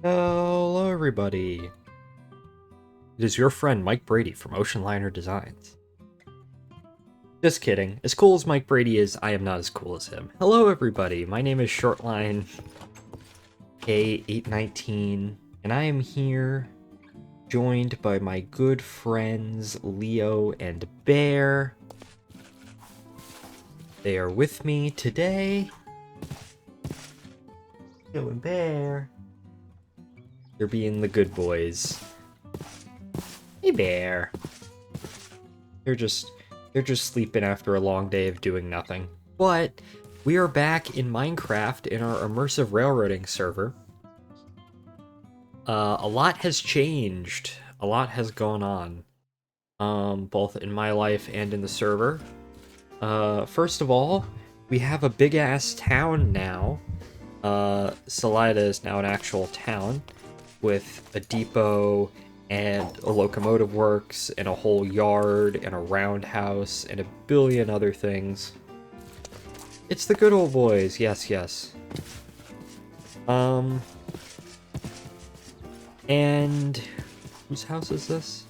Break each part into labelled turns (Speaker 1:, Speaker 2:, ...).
Speaker 1: Hello, everybody. It is your friend Mike Brady from Ocean Liner Designs. Just kidding. As cool as Mike Brady is, I am not as cool as him. Hello, everybody. My name is Shortline K819, and I am here joined by my good friends Leo and Bear. They are with me today. Leo and Bear. They're being the good boys. Hey, Bear. They're just sleeping after a long day of doing nothing. But we are back in Minecraft in our immersive railroading server. A lot has changed. A lot has gone on, both in my life and in the server. First of all, we have a big-ass town now. Salida is now an actual town with a depot and a locomotive works, and a whole yard, and a roundhouse, and a billion other things. It's the good old boys, yes, yes. And whose house is this?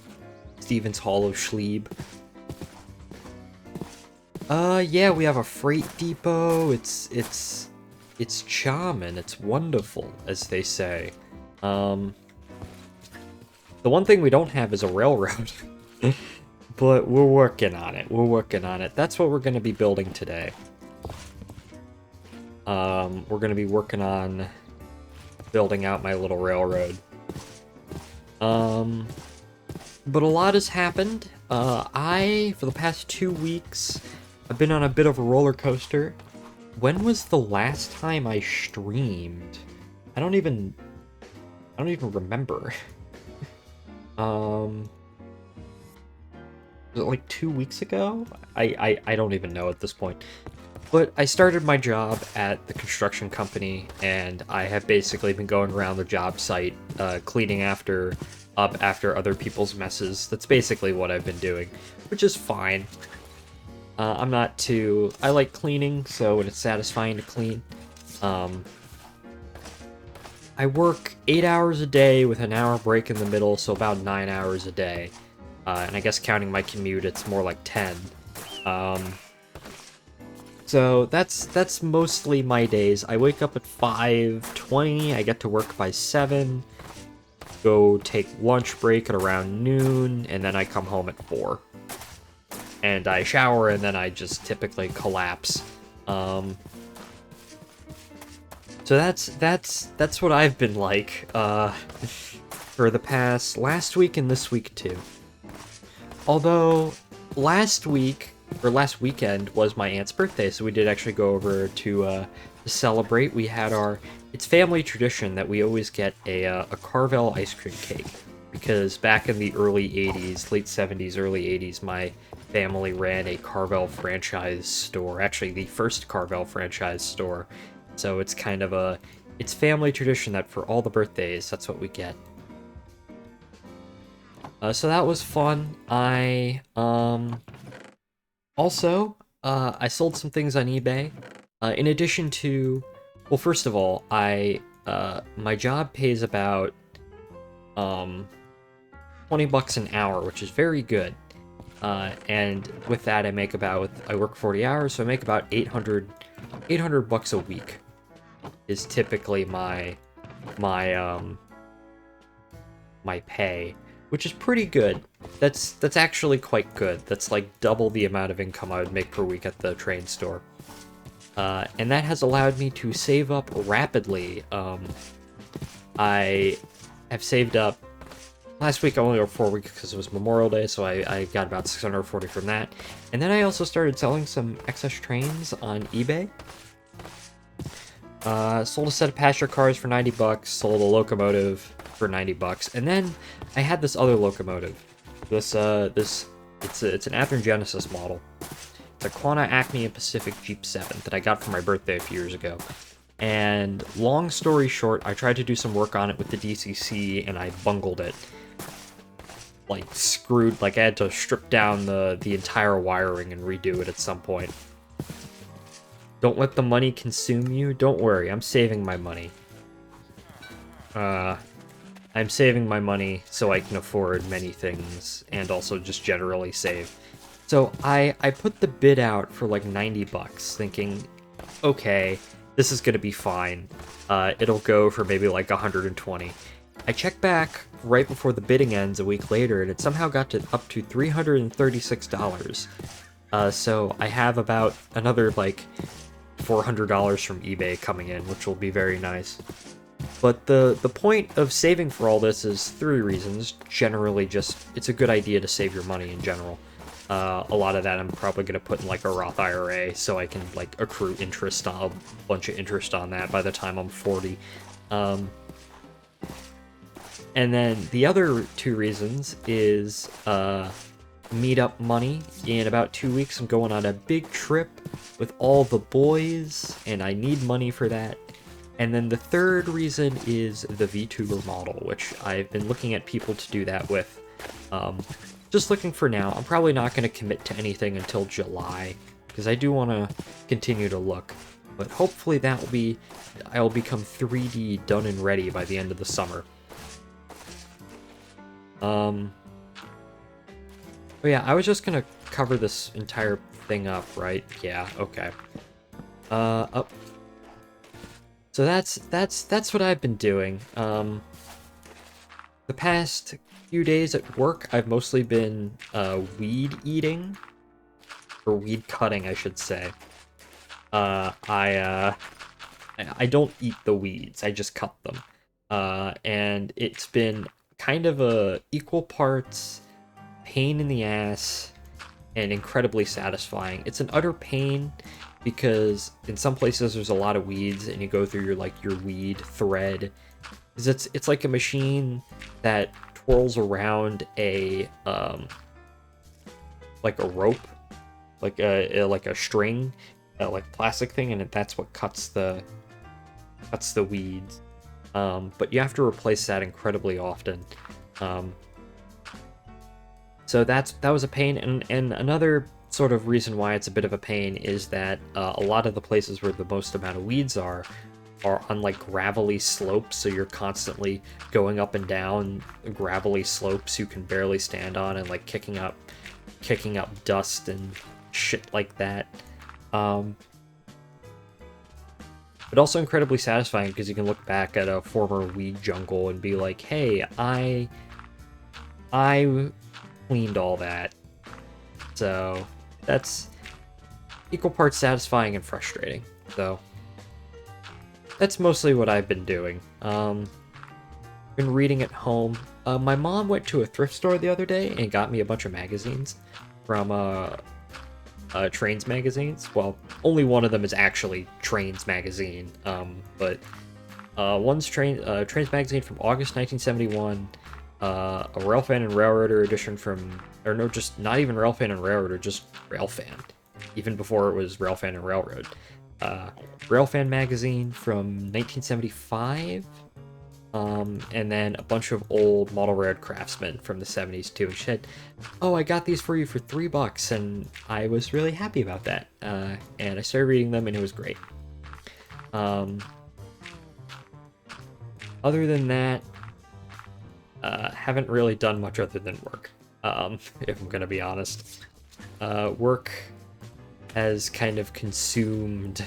Speaker 1: Stevens Hollow Schlieb. Yeah, we have a freight depot. It's charming, it's wonderful, as they say. The one thing we don't have is a railroad. But we're working on it. We're working on it. That's what we're going to be building today. We're going to be working on building out my little railroad. But a lot has happened. For the past 2 weeks, I've been on a bit of a roller coaster. When was the last time I streamed? I don't even remember. Was it like 2 weeks ago? I don't even know at this point. But I started my job at the construction company, and I have basically been going around the job site, cleaning up after other people's messes. That's basically what I've been doing, which is fine. I'm not too... I like cleaning, so when it's satisfying to clean. I work 8 hours a day with an hour break in the middle, so about 9 hours a day. And I guess counting my commute, it's more like 10. So that's mostly my days. I wake up at 5:20, I get to work by 7, go take lunch break at around noon, and then I come home at 4. And I shower, and then I just typically collapse. So that's what I've been like, for the last week and this week too. Although, last weekend was my aunt's birthday, so we did actually go over to celebrate. We had it's family tradition that we always get a Carvel ice cream cake, because back in the early 80s, late 70s, early 80s, my family ran a Carvel franchise store, actually the first Carvel franchise store. So it's kind of it's family tradition that for all the birthdays, that's what we get. So that was fun. I sold some things on eBay. In addition to, well, first of all, my job pays about $20 an hour, which is very good. And with that, I work 40 hours, so I make about $800 a week. Is typically my pay, which is pretty good. That's actually quite good. That's like double the amount of income I would make per week at the train store. And that has allowed me to save up rapidly. I have saved up. Last week I only worked 4 weeks because it was Memorial Day, so I got about 640 from that. And then I also started selling some excess trains on eBay. Sold a set of passenger cars for $90, sold a locomotive for $90, and then I had this other locomotive. It's an Athearn Genesis model. It's a Quanta Acme and Pacific Jeep 7 that I got for my birthday a few years ago. And long story short, I tried to do some work on it with the DCC, and I bungled it. I had to strip down the entire wiring and redo it at some point. Don't let the money consume you. Don't worry, I'm saving my money. I'm saving my money so I can afford many things and also just generally save. So I put the bid out for like 90 bucks, thinking, okay, this is gonna be fine. It'll go for maybe like 120. I check back right before the bidding ends a week later, and it somehow got to up to $336. So I have about another like $400 from eBay coming in, which will be very nice. But the point of saving for all this is 3 reasons. Generally, just it's a good idea to save your money in general. A lot of that I'm probably going to put in like a Roth IRA so I can like accrue interest on a bunch of interest on that by the time I'm 40. And then the other 2 reasons is meetup money. In about 2 weeks, I'm going on a big trip with all the boys, and I need money for that. And then the third reason is the VTuber model, which I've been looking at people to do that with. Just looking for now. I'm probably not going to commit to anything until July, because I do want to continue to look. But hopefully that will be, I'll become 3D done and ready by the end of the summer. But yeah, I was just gonna cover this entire thing up, right? Yeah, okay. Up. So that's what I've been doing. The past few days at work, I've mostly been weed eating, or weed cutting, I should say. I don't eat the weeds, I just cut them. And it's been kind of a equal parts pain in the ass and incredibly satisfying. It's an utter pain because in some places there's a lot of weeds and you go through your weed thread. Because it's like a machine that twirls around a like a rope, like a string, like plastic thing, and that's what cuts the weeds. But you have to replace that incredibly often. So that was a pain, and another sort of reason why it's a bit of a pain is that a lot of the places where the most amount of weeds are on like gravelly slopes, so you're constantly going up and down gravelly slopes you can barely stand on, and like kicking up dust and shit like that. But also incredibly satisfying because you can look back at a former weed jungle and be like, hey, I cleaned all that. So that's equal parts satisfying and frustrating. So that's mostly what I've been doing. Been reading at home. My mom went to a thrift store the other day and got me a bunch of magazines from Trains magazines. Well, only one of them is actually Trains magazine, but one's Trains magazine from August 1971, a Railfan and Railroader edition from, or no, just not even Railfan and Railroader, just Railfan, even before it was Railfan and Railroad. Railfan magazine from 1975, and then a bunch of old model railroad craftsmen from the 70s too. And she said, oh, I got these for you for $3, and I was really happy about that. And I started reading them, and it was great. Other than that, haven't really done much other than work, if I'm gonna be honest. Work has kind of consumed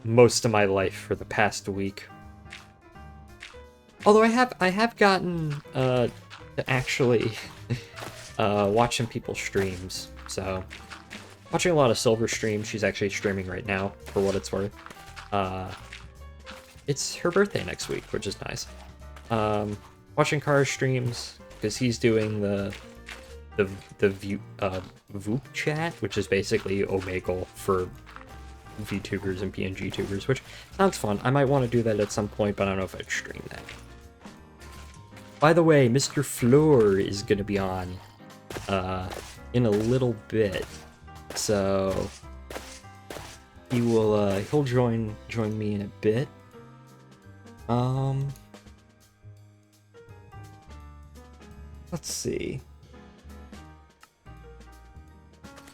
Speaker 1: most of my life for the past week. Although I have gotten to actually watch some people's streams. So watching a lot of Silver stream. She's actually streaming right now, for what it's worth. It's her birthday next week, which is nice. Watching Cars streams because he's doing the VOOP chat, which is basically Omegle for VTubers and PNG tubers, which sounds fun. I might want to do that at some point, but I don't know if I'd stream that. By the way, Mr. Floor is going to be on in a little bit, so he'll join me in a bit. Let's see.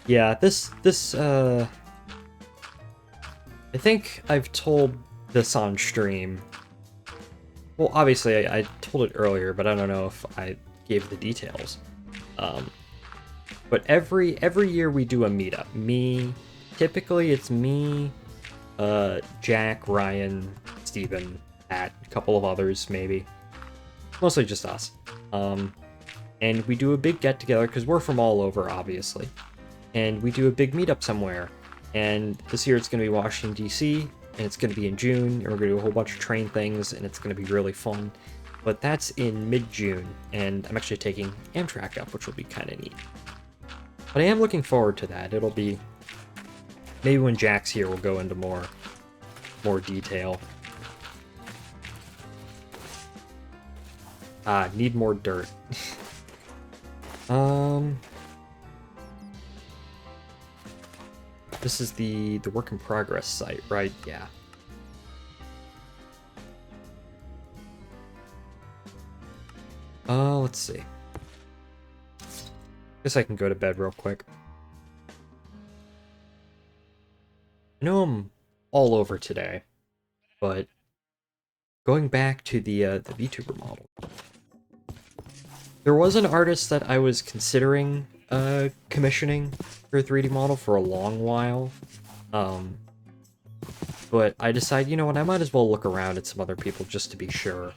Speaker 1: Yeah, this I think I've told this on stream well, obviously I told it earlier, but I don't know if I gave the details. But every year we do a meetup. Typically it's me, Jack, Ryan, Steven, Pat, a couple of others maybe. Mostly just us. And we do a big get together because we're from all over, obviously. And we do a big meetup somewhere. And this year it's going to be Washington, D.C., and it's going to be in June, and we're going to do a whole bunch of train things, and it's going to be really fun. But that's in mid-June, and I'm actually taking Amtrak up, which will be kind of neat. But I am looking forward to that. It'll be... Maybe when Jack's here, we'll go into more detail. Need more dirt. This is the work in progress site, right? Yeah. Let's see. Guess I can go to bed real quick. I know I'm all over today, but going back to the VTuber model. There was an artist that I was considering commissioning for a 3D model for a long while, but I decided, you know what, I might as well look around at some other people just to be sure.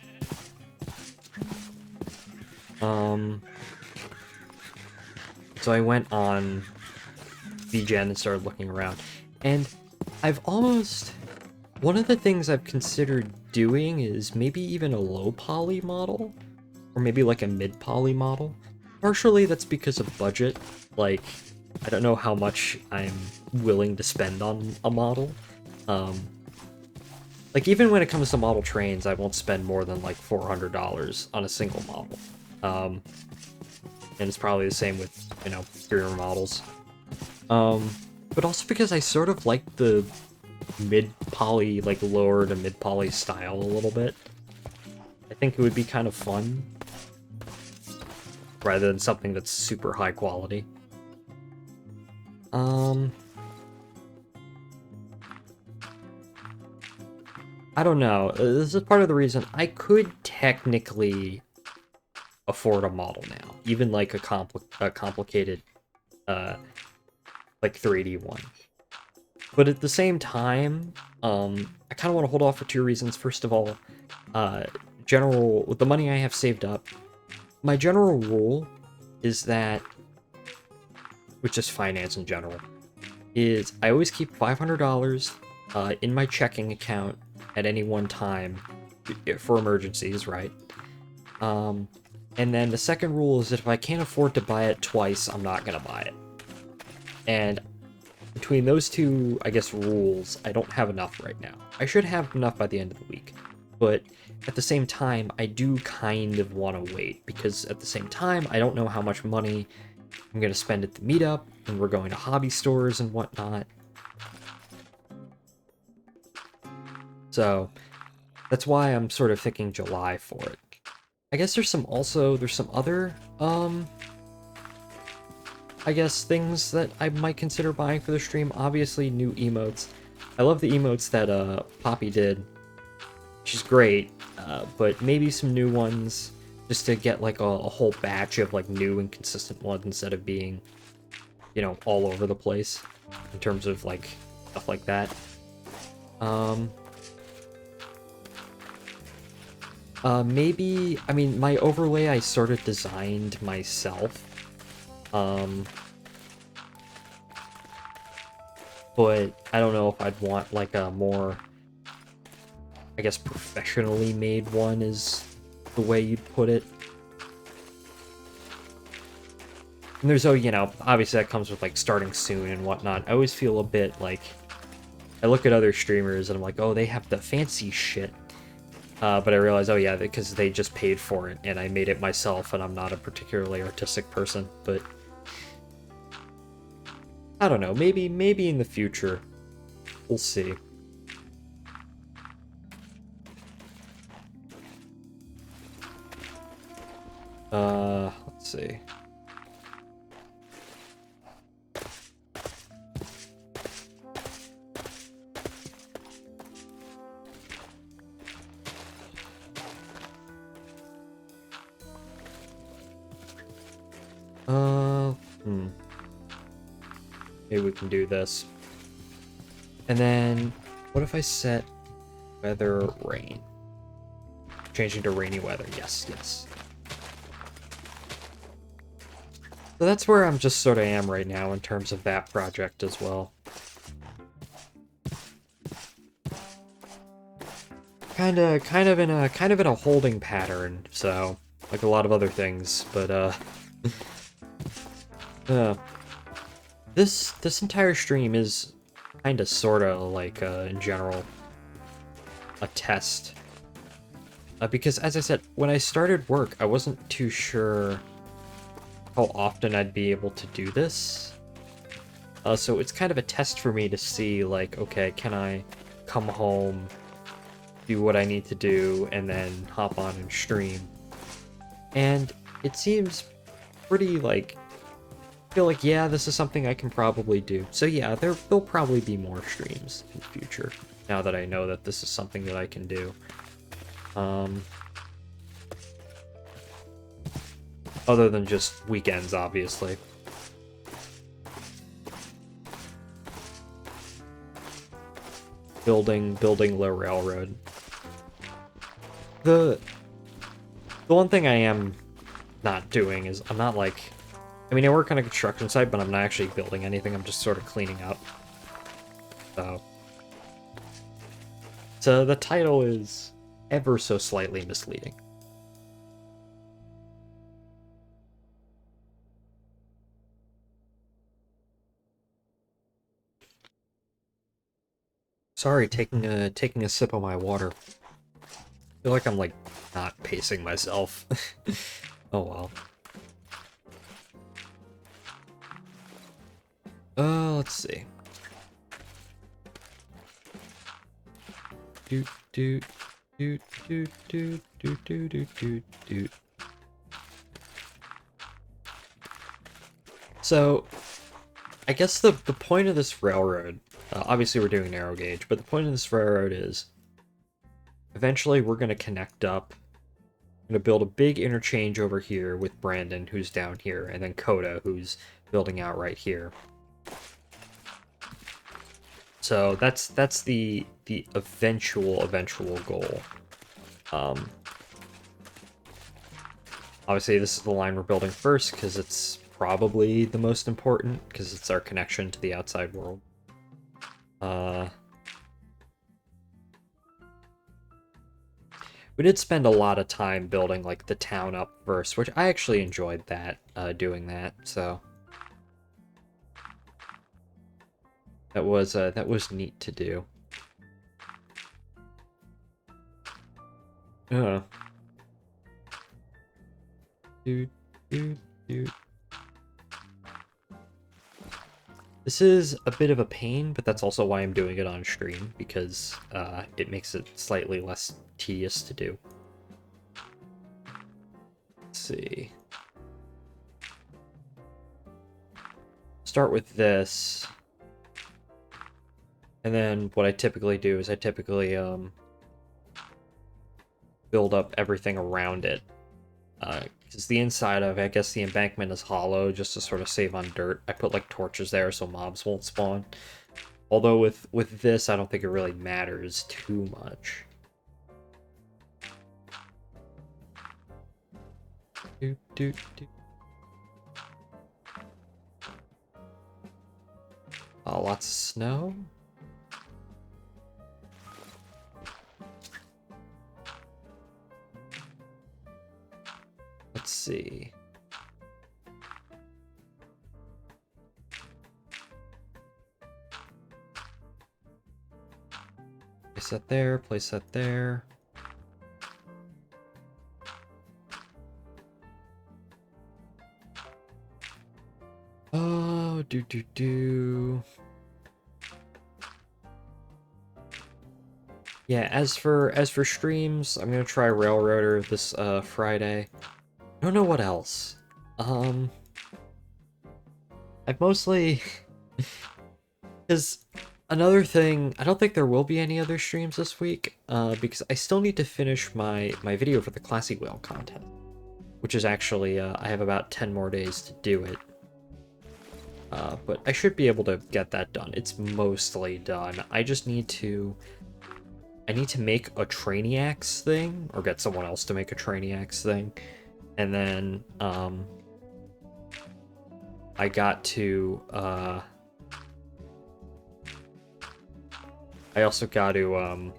Speaker 1: So I went on VGen and started looking around, and one of the things I've considered doing is maybe even a low poly model, or maybe like a mid poly model. Partially that's because of budget. Like, I don't know how much I'm willing to spend on a model. Like, even when it comes to model trains, I won't spend more than like $400 on a single model. And it's probably the same with, you know, exterior models. But also because I sort of like the mid-poly, like lower to mid-poly style a little bit. I think it would be kind of fun, rather than something that's super high quality. I don't know. This is part of the reason I could technically afford a model now, even like a complicated, like 3D one. But at the same time, I kind of want to hold off for two reasons. First of all, with the money I have saved up, my general rule is that, which is finance in general, is I always keep $500 in my checking account at any one time for emergencies, right? And then the second rule is that if I can't afford to buy it twice, I'm not gonna buy it. And between those two, I guess, rules, I don't have enough right now. I should have enough by the end of the week. But at the same time, I do kind of want to wait, because at the same time, I don't know how much money I'm going to spend at the meetup, and we're going to hobby stores and whatnot. So that's why I'm sort of thinking July for it. I guess there's some other, I guess, things that I might consider buying for the stream. Obviously, new emotes. I love the emotes that Poppy did. She's great, but maybe some new ones, just to get like a whole batch of like new and consistent ones instead of being, you know, all over the place in terms of like stuff like that. Maybe, I mean, my overlay I sort of designed myself. But I don't know if I'd want like a more, I guess, professionally made one is the way you'd put it. And there's, you know, obviously that comes with like starting soon and whatnot. I always feel a bit like, I look at other streamers and I'm like, oh, they have the fancy shit. But I realize, oh yeah, because they just paid for it and I made it myself and I'm not a particularly artistic person, but I don't know, maybe in the future. We'll see. Let's see. Uh, hmm. Maybe we can do this. And then, what if I set weather rain? Changing to rainy weather. Yes, yes. So that's where I'm just sort of am right now in terms of that project as well. Kind of in a holding pattern. So, like a lot of other things, but uh, this entire stream is kind of sort of like in general a test. Because as I said, when I started work, I wasn't too sure how often I'd be able to do this. So it's kind of a test for me to see, like, okay, can I come home, do what I need to do, and then hop on and stream? And it seems pretty, like, I feel like, yeah, this is something I can probably do. So yeah, there'll probably be more streams in the future, now that I know that this is something that I can do. Other than just weekends, obviously. Building the railroad. The one thing I am not doing is I'm not like, I mean, I work on a construction site, but I'm not actually building anything. I'm just sort of cleaning up. So the title is ever so slightly misleading. Sorry, taking a sip of my water. I feel like I'm like not pacing myself. Oh well. Let's see. Doot doot doot doot doot doot doot doot doot doot. So, I guess the point of this railroad, obviously we're doing narrow gauge, but the point of this railroad is eventually we're going to connect up. I'm going to build a big interchange over here with Brandon, who's down here, and then Coda, who's building out right here. So that's the eventual goal. Obviously this is the line we're building first because it's probably the most important, because it's our connection to the outside world. We did spend a lot of time building like the town up first, which I actually enjoyed that, doing that, so that was neat to do. Dude, dude, dude. This is a bit of a pain, but that's also why I'm doing it on stream, because it makes it slightly less tedious to do. Let's see. Start with this. And then what I typically do is I typically build up everything around it. Because the inside of, I guess the embankment is hollow, just to sort of save on dirt. I put like torches there so mobs won't spawn. Although with this, I don't think it really matters too much. Doot, doot, doot. Oh, lots of snow. Let's see. Place that there, place that there. Oh, do. Yeah, as for streams, I'm gonna try Railroader this Friday. I don't know what else. I've mostly because another thing, I don't think there will be any other streams this week, because I still need to finish my video for the Classy Whale contest. which is actually, I have about 10 more days to do it. But I should be able to get that done. It's mostly done. I just need to... I need to make a Trainiacs thing, or get someone else to make a Trainiacs thing. And then, I got to, I also got to,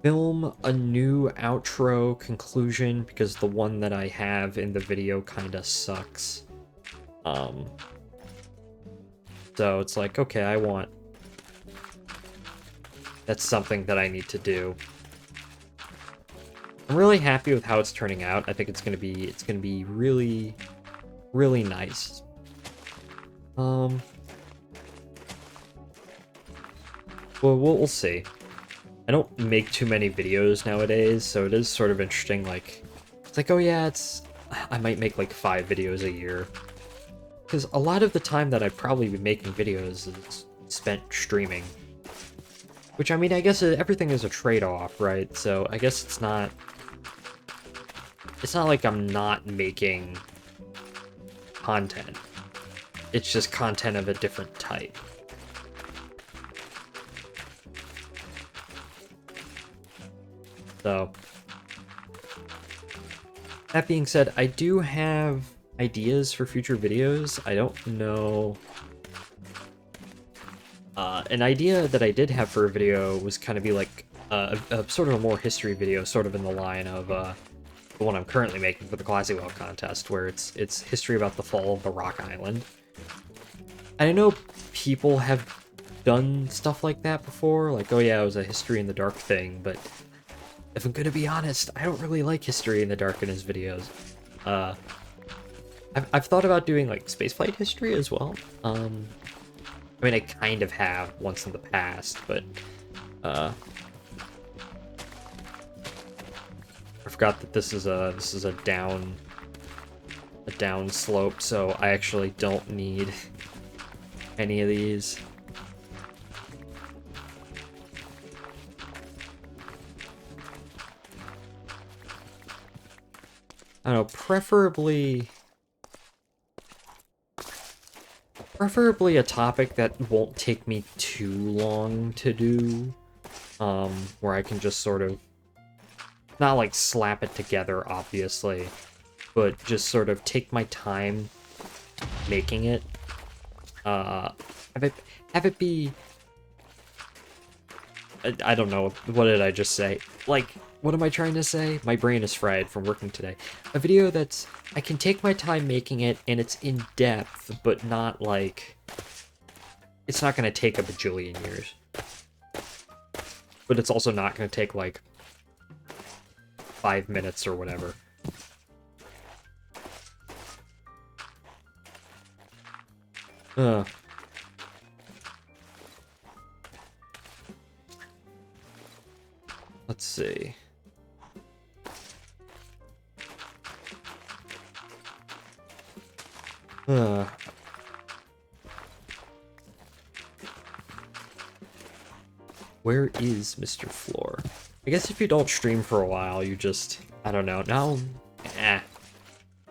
Speaker 1: film a new outro conclusion, because the one that I have in the video kinda sucks. So it's like, okay, that's something that I need to do. I'm really happy with how it's turning out. I think it's gonna be really, really nice. Well, we'll see. I don't make too many videos nowadays, so it is sort of interesting, like, it's like, oh yeah, I might make like 5 videos a year. Because a lot of the time that I'd probably be making videos is spent streaming. Which, I mean, I guess everything is a trade-off, right? So I guess it's not like I'm not making content. It's just content of a different type. So, that being said, I do have ideas for future videos. I don't know... an idea that I did have for a video was kind of be like a sort of a more history video, sort of in the line of the one I'm currently making for the Classic Well contest, where it's history about the fall of the Rock Island. I know people have done stuff like that before, like, oh yeah, it was a history in the dark thing, but if I'm gonna be honest, I don't really like history in the dark in his videos. I've thought about doing like spaceflight history as well. I mean, I kind of have once in the past, but I forgot that this is a down slope, so I actually don't need any of these. I don't know, preferably a topic that won't take me too long to do, where I can just sort of, not like slap it together, obviously, but just sort of take my time making it. Have it be, I don't know, what did I just say? Like, what am I trying to say? My brain is fried from working today. A video that's, I can take my time making it, and it's in depth, but not like, it's not gonna take a bajillion years. But it's also not gonna take like 5 minutes or whatever. Let's see. Where is Mr. Floor? I guess if you don't stream for a while, you just, I don't know. Now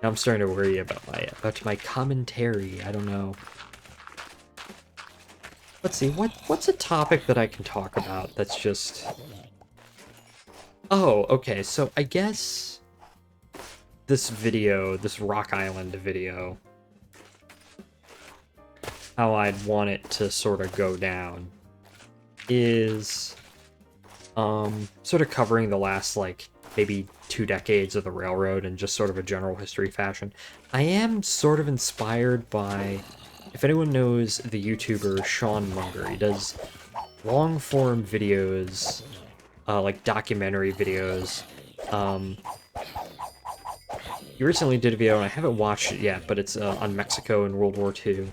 Speaker 1: I'm starting to worry about my commentary. I don't know. Let's see, what's a topic that I can talk about that's just... Oh, okay, so I guess this video, this Rock Island video, how I'd want it to sort of go down is sort of covering the last, like, maybe 2 decades of the railroad in just sort of a general history fashion. I am sort of inspired by, if anyone knows the YouTuber Sean Munger, he does long-form videos, like documentary videos. He recently did a video, and I haven't watched it yet, but it's on Mexico and World War II.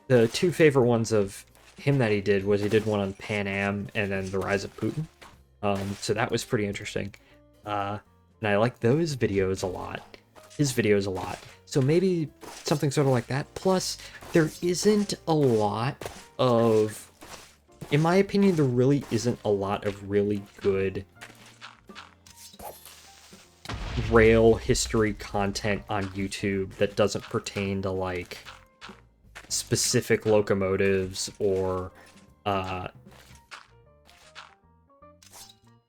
Speaker 1: The 2 favorite ones of him that he did was he did one on Pan Am and then the rise of Putin. So that was pretty interesting. And I like those videos a lot. His videos a lot. So maybe something sort of like that. Plus, there isn't a lot of... In my opinion, there really isn't a lot of really good rail history content on YouTube that doesn't pertain to, like, specific locomotives or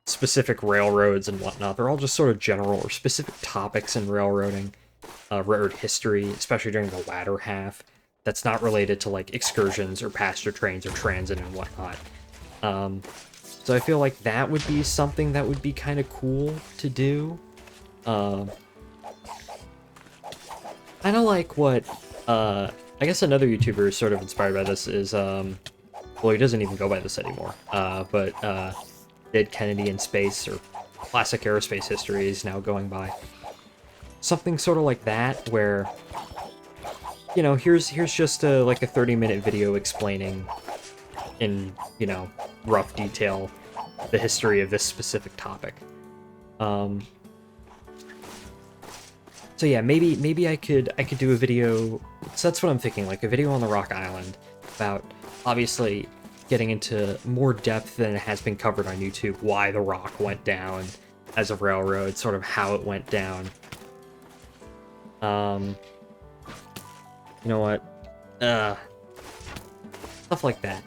Speaker 1: specific railroads and whatnot. They're all just sort of general or specific topics in railroading, railroad history, especially during the latter half, that's not related to, like, excursions or passenger trains or transit and whatnot. So I feel like that would be something that would be kind of cool to do. Kind of like what, I guess another YouTuber is sort of inspired by this is, well, he doesn't even go by this anymore, but Dead Kennedy in Space, or Classic Aerospace History is now going by. Something sort of like that, where, you know, here's just like a 30-minute video explaining in, you know, rough detail the history of this specific topic. So yeah, maybe I could do a video. So that's what I'm thinking, like a video on the Rock Island about, obviously, getting into more depth than it has been covered on YouTube, why the Rock went down as a railroad, sort of how it went down. You know what? Stuff like that.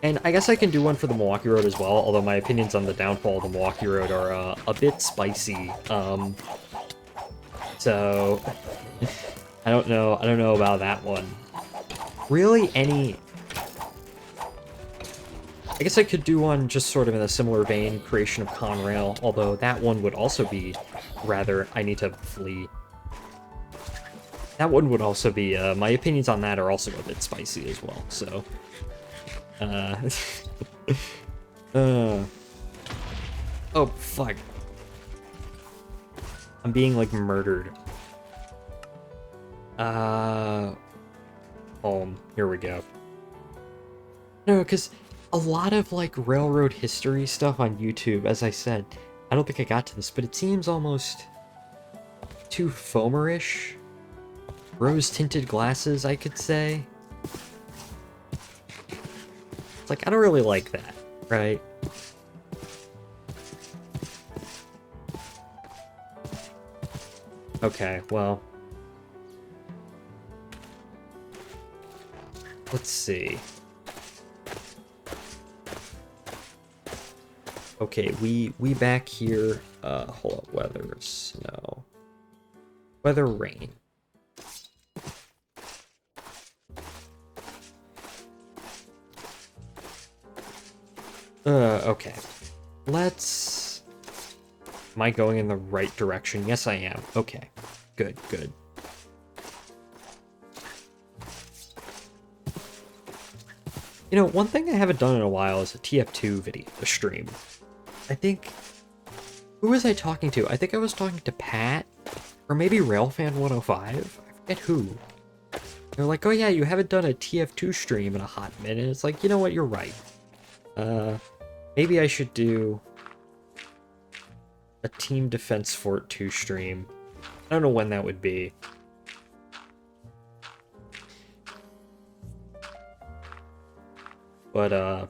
Speaker 1: And I guess I can do one for the Milwaukee Road as well, although my opinions on the downfall of the Milwaukee Road are a bit spicy. So I don't know about that one. Really, I guess I could do one just sort of in a similar vein, creation of Conrail, although that one would also be rather, I need to flee. That one would also be, my opinions on that are also a bit spicy as well, so. Oh, fuck. I'm being, like, murdered. Home. Here we go. No, because a lot of, like, railroad history stuff on YouTube, as I said, I don't think I got to this, but it seems almost too foamerish. Rose-tinted glasses, I could say. It's like, I don't really like that, right? Okay, well. Let's see. Okay, we back here. Hold up, weather, snow. Weather, rain. Okay. Let's... Am I going in the right direction? Yes, I am. Okay. Good, good. You know, one thing I haven't done in a while is a TF2 video, a stream. I think... Who was I talking to? I think I was talking to Pat, or maybe Railfan105? I forget who. They're like, oh yeah, you haven't done a TF2 stream in a hot minute. It's like, you know what, you're right. Maybe I should do a Team Defense Fort 2 stream. I don't know when that would be. But,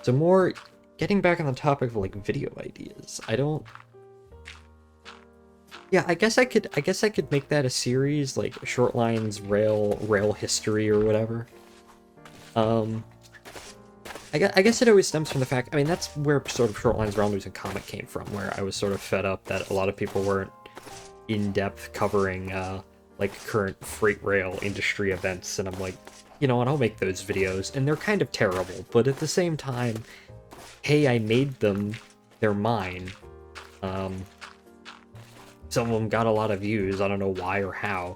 Speaker 1: so more, getting back on the topic of, like, video ideas, I don't... Yeah, I guess I could make that a series, like, Short Lines Rail History or whatever. I guess it always stems from the fact, I mean, that's where sort of Short Lines Rail News and Comic came from, where I was sort of fed up that a lot of people weren't in-depth covering, like, current freight rail industry events, and I'm like, you know what, I'll make those videos, and they're kind of terrible, but at the same time, hey, I made them, they're mine. Some of them got a lot of views, I don't know why or how.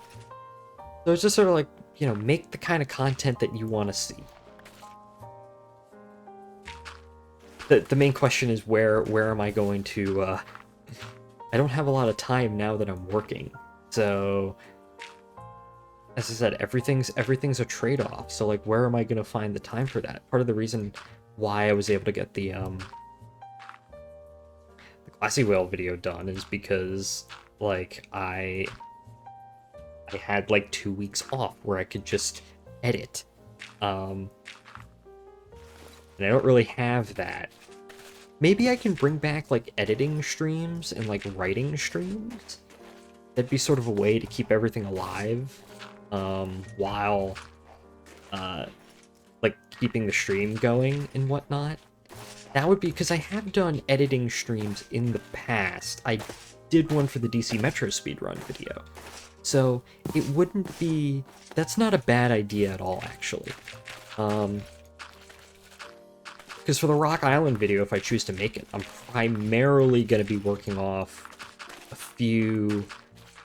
Speaker 1: So it's just sort of like, you know, make the kind of content that you want to see. The main question is where am I going to, I don't have a lot of time now that I'm working, so, as I said, everything's a trade-off, so, like, where am I going to find the time for that? Part of the reason why I was able to get the Classy Whale video done is because, like, I had, like, 2 weeks off where I could just edit. and I don't really have that. Maybe I can bring back, like, editing streams and, like, writing streams. That'd be sort of a way to keep everything alive, while, like, keeping the stream going and whatnot. That would be, because I have done editing streams in the past. I did one for the DC Metro speedrun video. So, it wouldn't be... That's not a bad idea at all, actually. Because for the Rock Island video, if I choose to make it, I'm primarily going to be working off a few...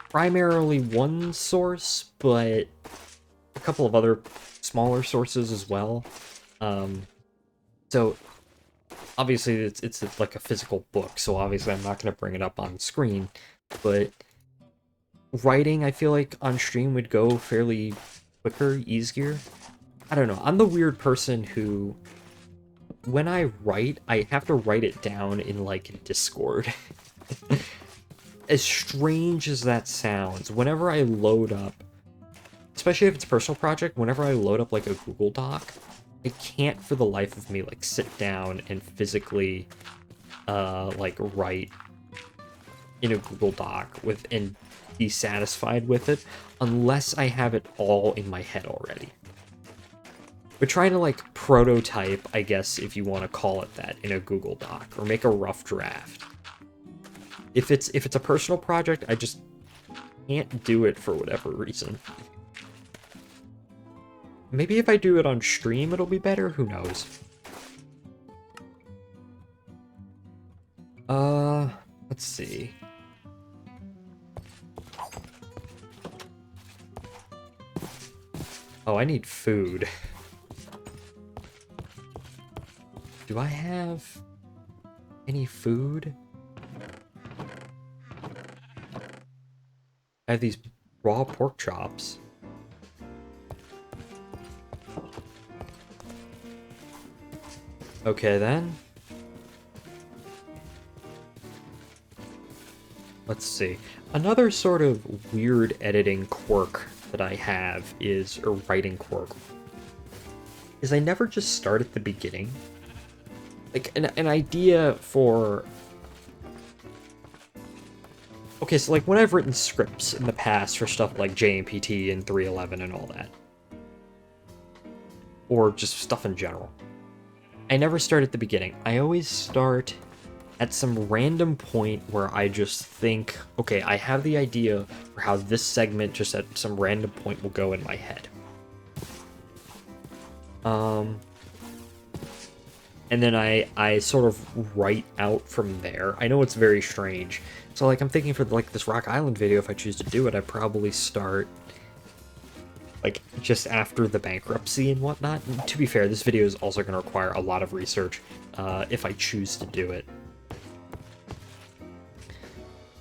Speaker 1: Primarily one source, but a couple of other smaller sources as well. So, obviously, it's like a physical book, so obviously I'm not going to bring it up on screen, but writing, I feel like, on stream would go fairly quicker, easier. I don't know, I'm the weird person who, when I write, I have to write it down in, like, Discord. As strange as that sounds, whenever I load up, especially if it's a personal project, whenever I load up, like, a Google Doc, I can't for the life of me, like, sit down and physically, like, write in a Google Doc and be satisfied with it, unless I have it all in my head already. But trying to, like, prototype, I guess, if you want to call it that, in a Google Doc, or make a rough draft. If it's a personal project, I just can't do it for whatever reason. Maybe if I do it on stream, it'll be better? Who knows? Let's see. Oh, I need food. Do I have any food? I have these raw pork chops. Okay, then. Let's see. Another sort of weird editing quirk that I have is, or writing quirk, is I never just start at the beginning. Like, an idea for... Okay, so, like, when I've written scripts in the past for stuff like JMPT and 311 and all that, or just stuff in general, I never start at the beginning. I always start at some random point where I just think, okay, I have the idea for how this segment just at some random point will go in my head. And then I sort of write out from there. I know it's very strange. So, like, I'm thinking for, like, this Rock Island video, if I choose to do it, I'd probably start, like, just after the bankruptcy and whatnot. And to be fair, this video is also going to require a lot of research if I choose to do it.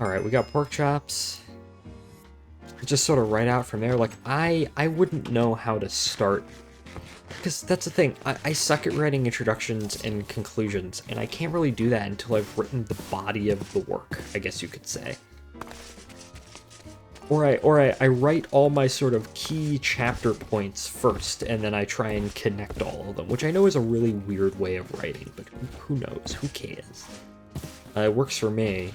Speaker 1: Alright, we got pork chops. Just sort of right out from there. Like, I wouldn't know how to start. Because that's the thing, I suck at writing introductions and conclusions, and I can't really do that until I've written the body of the work, I guess you could say. Or I write all my sort of key chapter points first, and then I try and connect all of them, which I know is a really weird way of writing, but who knows? Who cares? It works for me.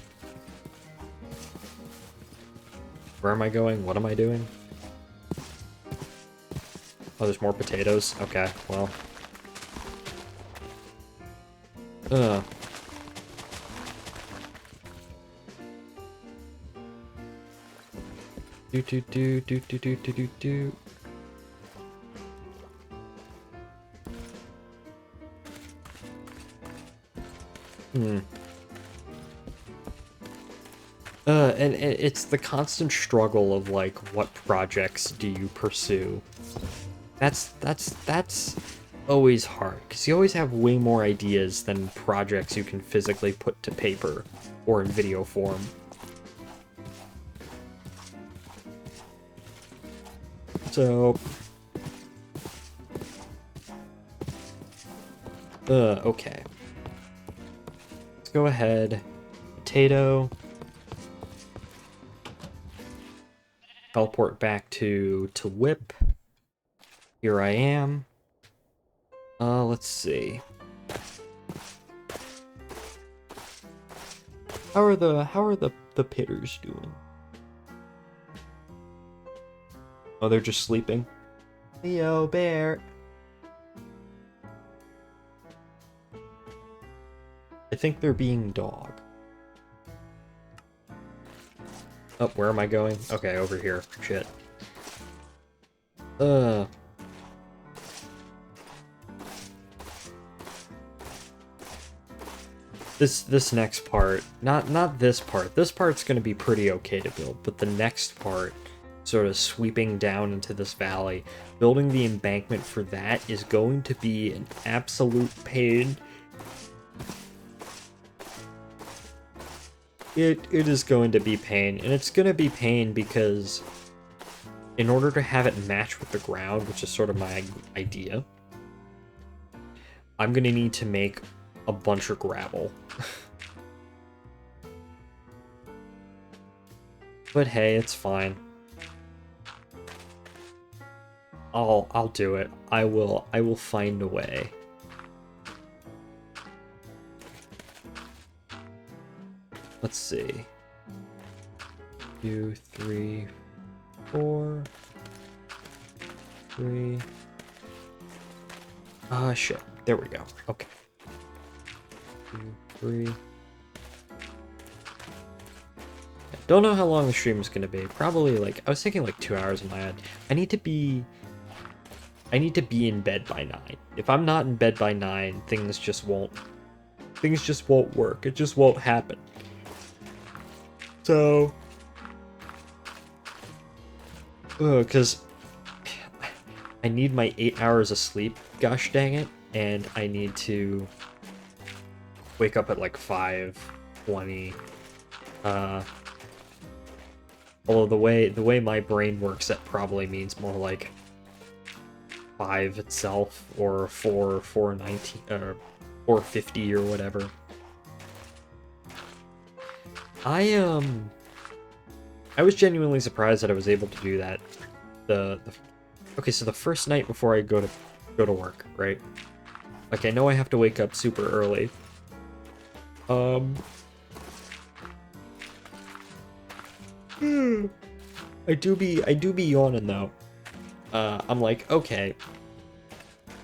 Speaker 1: Where am I going? What am I doing? Oh, there's more potatoes? Okay, well. Do. And it's the constant struggle of, like, what projects do you pursue? That's always hard, because you always have way more ideas than projects you can physically put to paper or in video form. So... okay. Let's go ahead. Potato. Teleport back to Whip. Here I am. Let's see. How are the pitters doing? Oh, they're just sleeping. Leo Bear. I think they're being dog. Oh, where am I going? Okay, over here. Shit. This next part, not this part. This part's gonna be pretty okay to build, but the next part, sort of sweeping down into this valley, building the embankment for that is going to be an absolute pain. It is going to be pain, and it's gonna be pain because in order to have it match with the ground, which is sort of my idea, I'm gonna need to make a bunch of gravel. But hey, it's fine. I'll do it. I will find a way. Let's see. 2, 3, 4, 3. Shit. There we go. Okay. 2, 3. Don't know how long the stream is gonna be. Probably like, I was thinking like 2 hours in my head. I need to be in bed by 9. If I'm not in bed by 9, things just won't work. It just won't happen. So, because I need my 8 hours of sleep, gosh dang it, and I need to wake up at like 5:20. Although the way my brain works, that probably means more like 5 itself, or 4:19, or 4:50 or whatever. I was genuinely surprised that I was able to do that. Okay, so the first night before I go to work, right? Like, I know I have to wake up super early. I do be yawning though. I'm like, okay,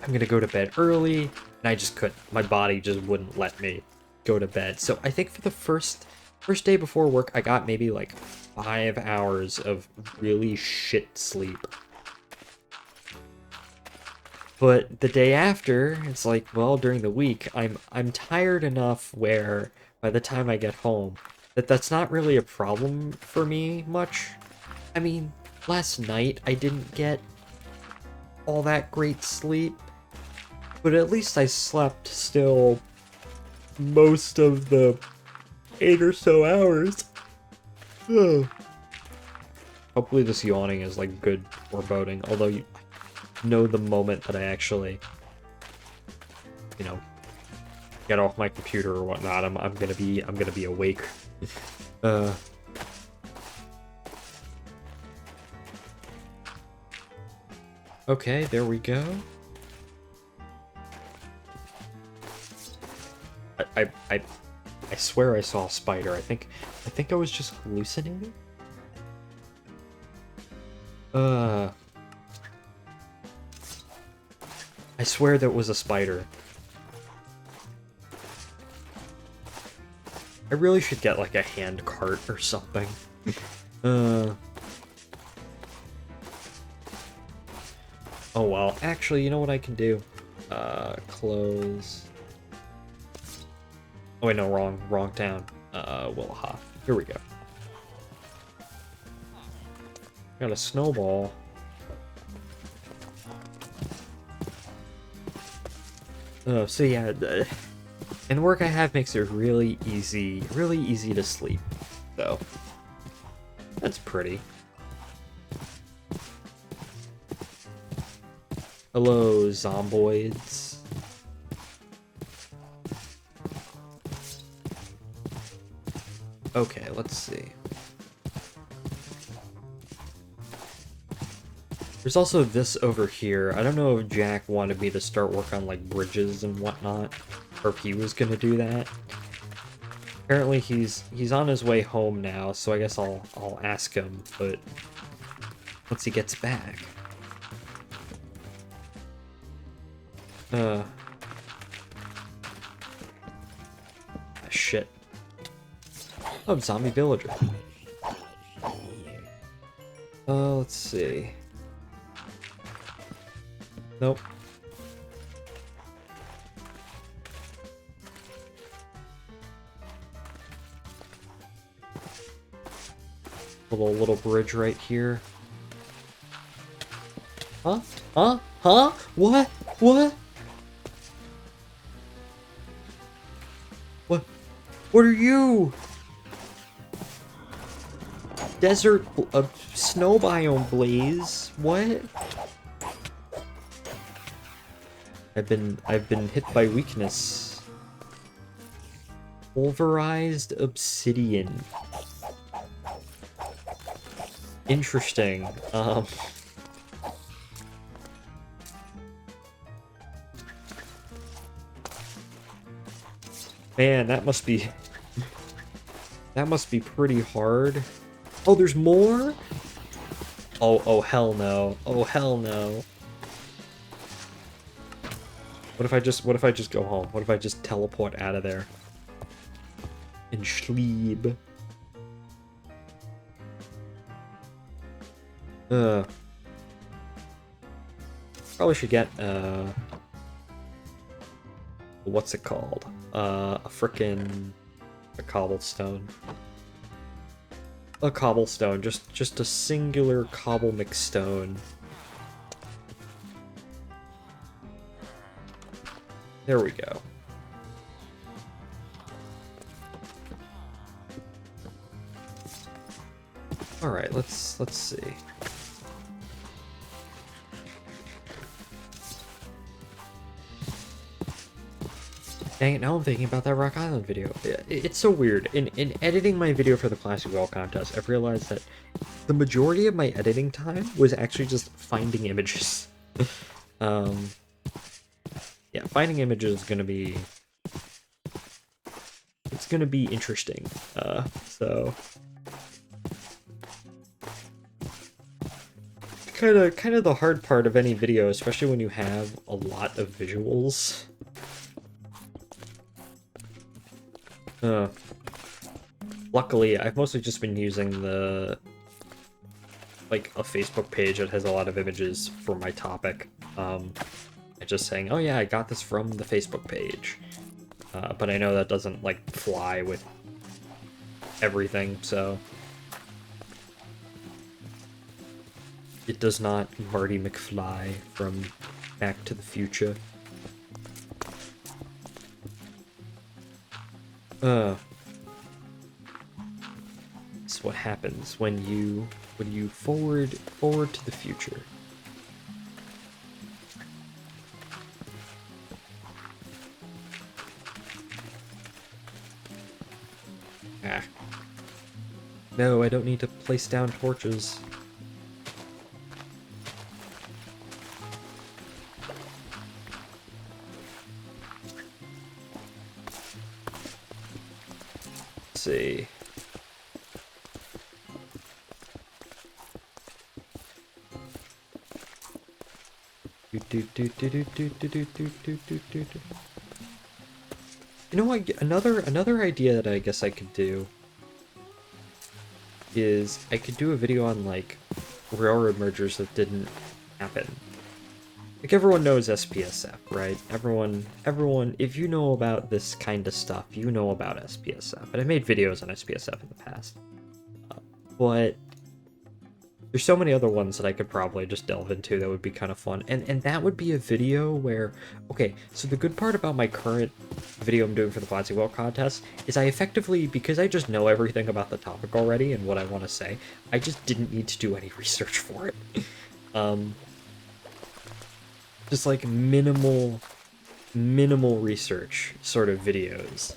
Speaker 1: I'm gonna go to bed early, and I just couldn't. My body just wouldn't let me go to bed. So I think for the first day before work, I got maybe like 5 hours of really shit sleep. But the day after, it's like, well, during the week, I'm tired enough where by the time I get home, that's not really a problem for me much. I mean, last night I didn't get all that great sleep, but at least I slept still most of the 8 or so hours. Ugh. Hopefully this yawning is like good foreboding, although you know the moment that I actually, you know, get off my computer or whatnot, I'm gonna be awake. Okay, there we go. I swear I saw a spider. I think I was just hallucinating. I swear that was a spider. I really should get like a hand cart or something. Oh well, actually, you know what I can do? Close. Oh wait, no, wrong town. Willaha. Here we go. Got a snowball. Oh, so yeah, and the work I have makes it really easy to sleep. So, that's pretty. Hello, zomboids. Okay, let's see. There's also this over here. I don't know if Jack wanted me to start work on like bridges and whatnot, or if he was gonna do that. Apparently he's on his way home now, so I guess I'll ask him, but once he gets back. Shit. Oh, zombie villager. Let's see. Nope. Little bridge right here. Huh? Huh? Huh? What? What? What? What are you? Desert, snow biome blaze. What? I've been hit by weakness. Pulverized obsidian. Interesting. Man, that must be pretty hard. Oh, there's more? Oh hell no. Oh hell no. What if I just go home? What if I just teleport out of there? And schleeb. Probably should get what's it called? A cobblestone. A cobblestone, just a singular cobble McStone. There we go. All right, let's see. Dang it, now I'm thinking about that Rock Island video. It's so weird. In editing my video for the Classic Wall contest, I've realized that the majority of my editing time was actually just finding images. Yeah, finding images is gonna be... It's gonna be interesting. So... Kind of the hard part of any video, especially when you have a lot of visuals. Luckily, I've mostly just been using like a Facebook page that has a lot of images for my topic. And just saying, oh yeah, I got this from the Facebook page. But I know that doesn't like fly with everything, so it does not Marty McFly from Back to the Future. It's what happens when you forward to the future. Ah. No, I don't need to place down torches. See. You know what? Another idea that I guess I could do is I could do a video on like railroad mergers that didn't happen. Like everyone knows SPSF, right? Everyone, if you know about this kind of stuff, you know about SPSF. And I made videos on SPSF in the past. But there's so many other ones that I could probably just delve into that would be kind of fun. And that would be a video where, okay, so the good part about my current video I'm doing for the Flatsy Well contest is I effectively, because I just know everything about the topic already and what I want to say, I just didn't need to do any research for it. Just like minimal research sort of videos,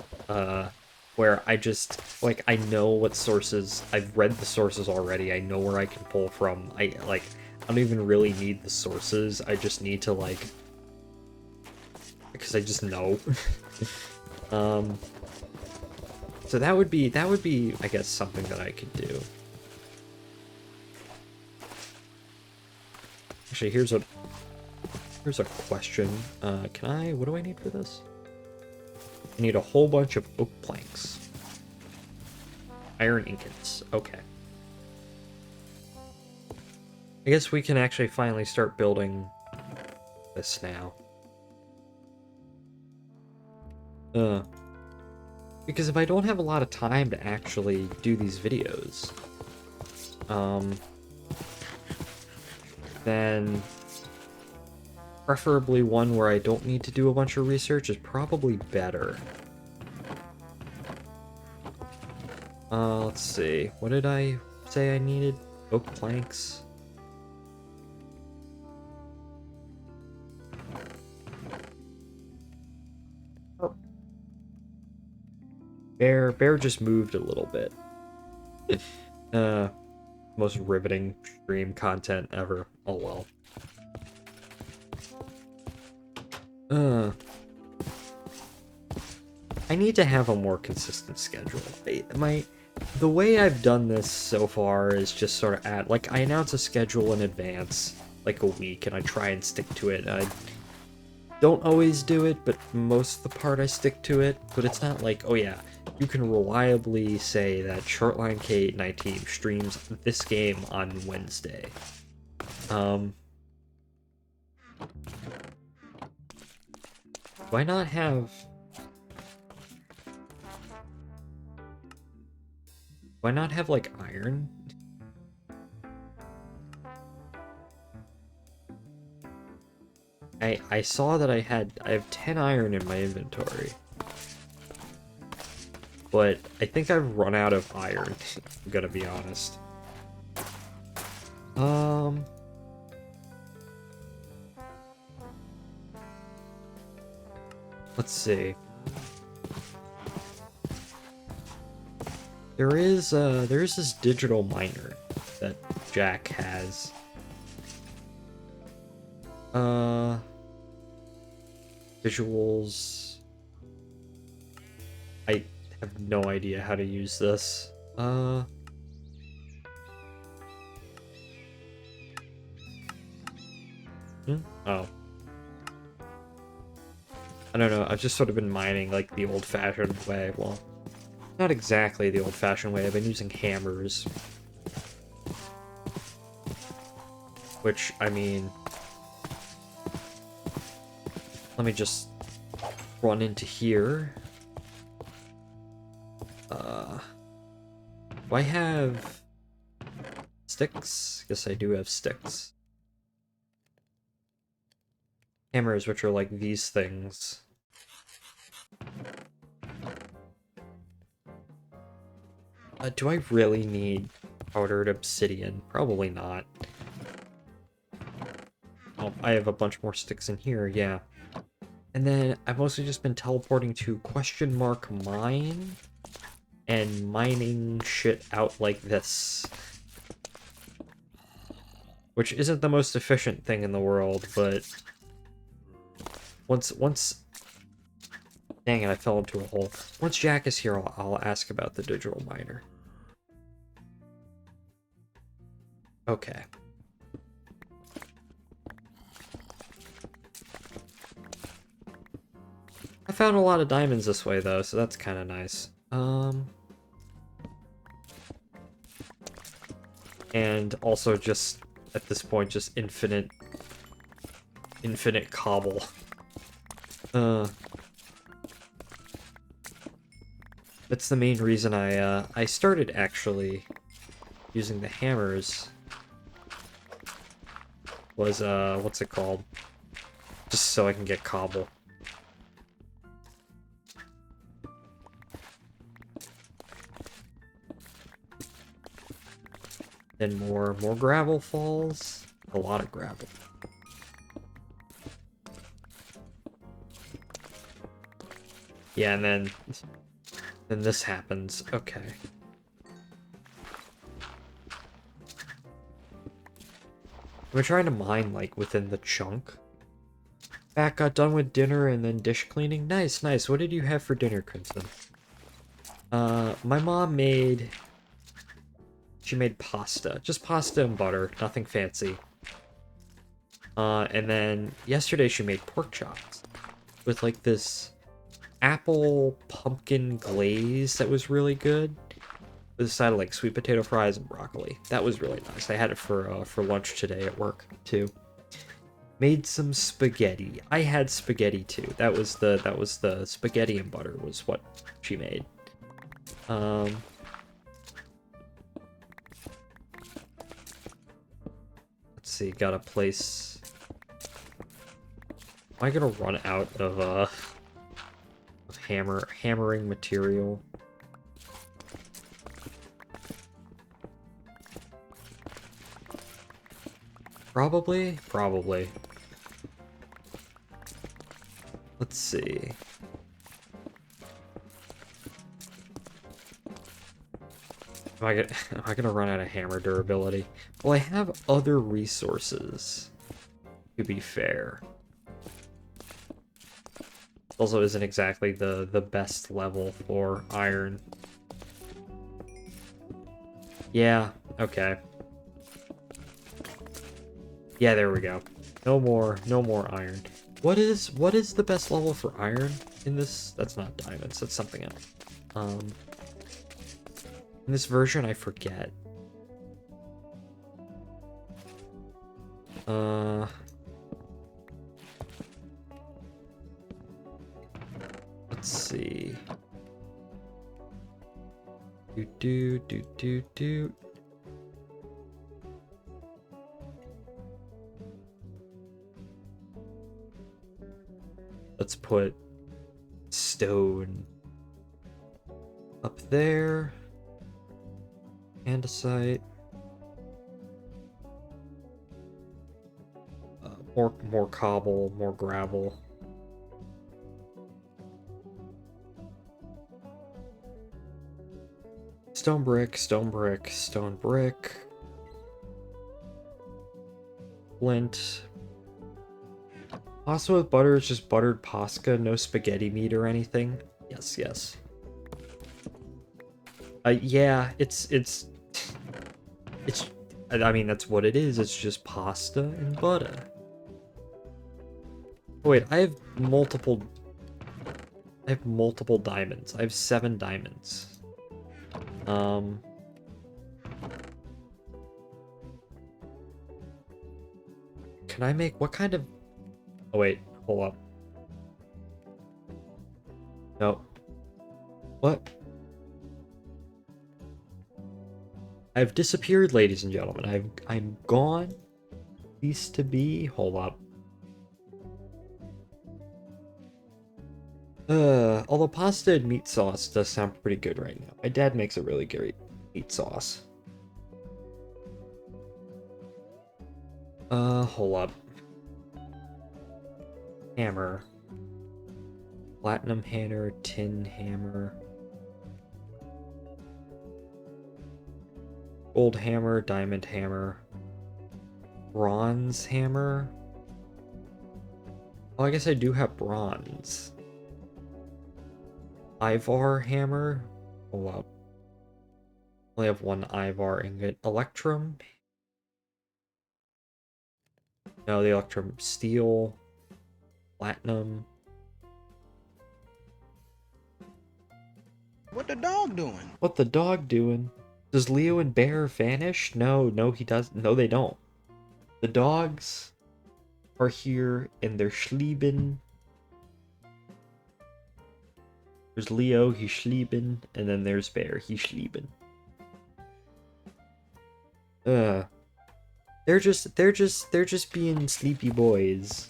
Speaker 1: where I just, like, I know what sources, I've read the sources already, I know where I can pull from, I don't even really need the sources, I just need to, like, because I just know. So that would be, I guess, something that I could do. Actually, here's a question. What do I need for this? I need a whole bunch of oak planks. Iron ingots. Okay. I guess we can actually finally start building this now. Because if I don't have a lot of time to actually do these videos, then preferably one where I don't need to do a bunch of research is probably better. Let's see. What did I say I needed? Oak planks. Oh. Bear just moved a little bit. Most riveting stream content ever. Oh well. I need to have a more consistent schedule. The way I've done this so far is just sort of like, I announce a schedule in advance, like a week, and I try and stick to it. I don't always do it, but most of the part I stick to it. But it's not like, oh yeah, you can reliably say that Shortline K19 streams this game on Wednesday. Why not have... Why not have, like, iron? I saw that I have 10 iron in my inventory. But I think I've run out of iron, I'm gonna be honest. Let's see. There is this digital miner that Jack has. Visuals. I have no idea how to use this. Oh. I don't know, I've just sort of been mining like the old-fashioned way. Well, not exactly the old-fashioned way. I've been using hammers. Which, I mean... Let me just run into here. Do I have sticks? Yes, I do have sticks. Hammers, which are like these things. Do I really need powdered obsidian? Probably not. Oh, I have a bunch more sticks in here, yeah. And then I've mostly just been teleporting to mine and mining shit out like this. Which isn't the most efficient thing in the world, but once dang it, I fell into a hole. Once Jack is here, I'll ask about the digital miner. Okay. I found a lot of diamonds this way, though, so that's kind of nice. And also just, at this point, just infinite cobble. That's the main reason I started, actually, using the hammers. Was, what's it called? Just so I can get cobble. Then more gravel falls. A lot of gravel. Yeah, and then this happens. Okay. We're trying to mine, like, within the chunk. Back got done with dinner and then dish cleaning. Nice, nice. What did you have for dinner, Crimson? My mom made... She made pasta. Just pasta and butter. Nothing fancy. And then yesterday she made pork chops. With, like, this apple pumpkin glaze that was really good. With a side of, like, sweet potato fries and broccoli. That was really nice. I had it for lunch today at work, too. Made some spaghetti. I had spaghetti too. That was the spaghetti and butter was what she made. Let's see, got a place. Am I gonna run out of hammering material? Probably. Let's see. Am I gonna run out of hammer durability? Well, I have other resources, to be fair. Also isn't exactly the best level for iron. Yeah, okay. Yeah, there we go. No more iron. What is the best level for iron in this? That's not diamonds, that's something else. In this version, I forget. Let's see. Do. Let's put stone up there. Andesite. More cobble, more gravel. Stone brick. Flint. Pasta with butter is just buttered pasta, no spaghetti meat or anything. Yes. Yeah, it's I mean, that's what it is. It's just pasta and butter. Oh, wait, I have multiple diamonds. I have 7 diamonds. Can I make what kind of... Oh, wait, hold up. No. What? I've disappeared, ladies and gentlemen. I'm gone. Cease to be. Hold up. Although pasta and meat sauce does sound pretty good right now. My dad makes a really great meat sauce. Hold up. Hammer. Platinum hammer, tin hammer. Gold hammer, diamond hammer. Bronze hammer. Oh, I guess I do have bronze. Ivar hammer. Oh, wow. Only have 1 Ivar ingot. Electrum. No, the Electrum. Steel. Platinum.
Speaker 2: What the dog doing?
Speaker 1: What the dog doing? Does Leo and Bear vanish? No, he does. No, they don't. The dogs are here and they're schlieben. There's Leo, he's schlieben, and then there's Bear, he's schlieben. They're just being sleepy boys.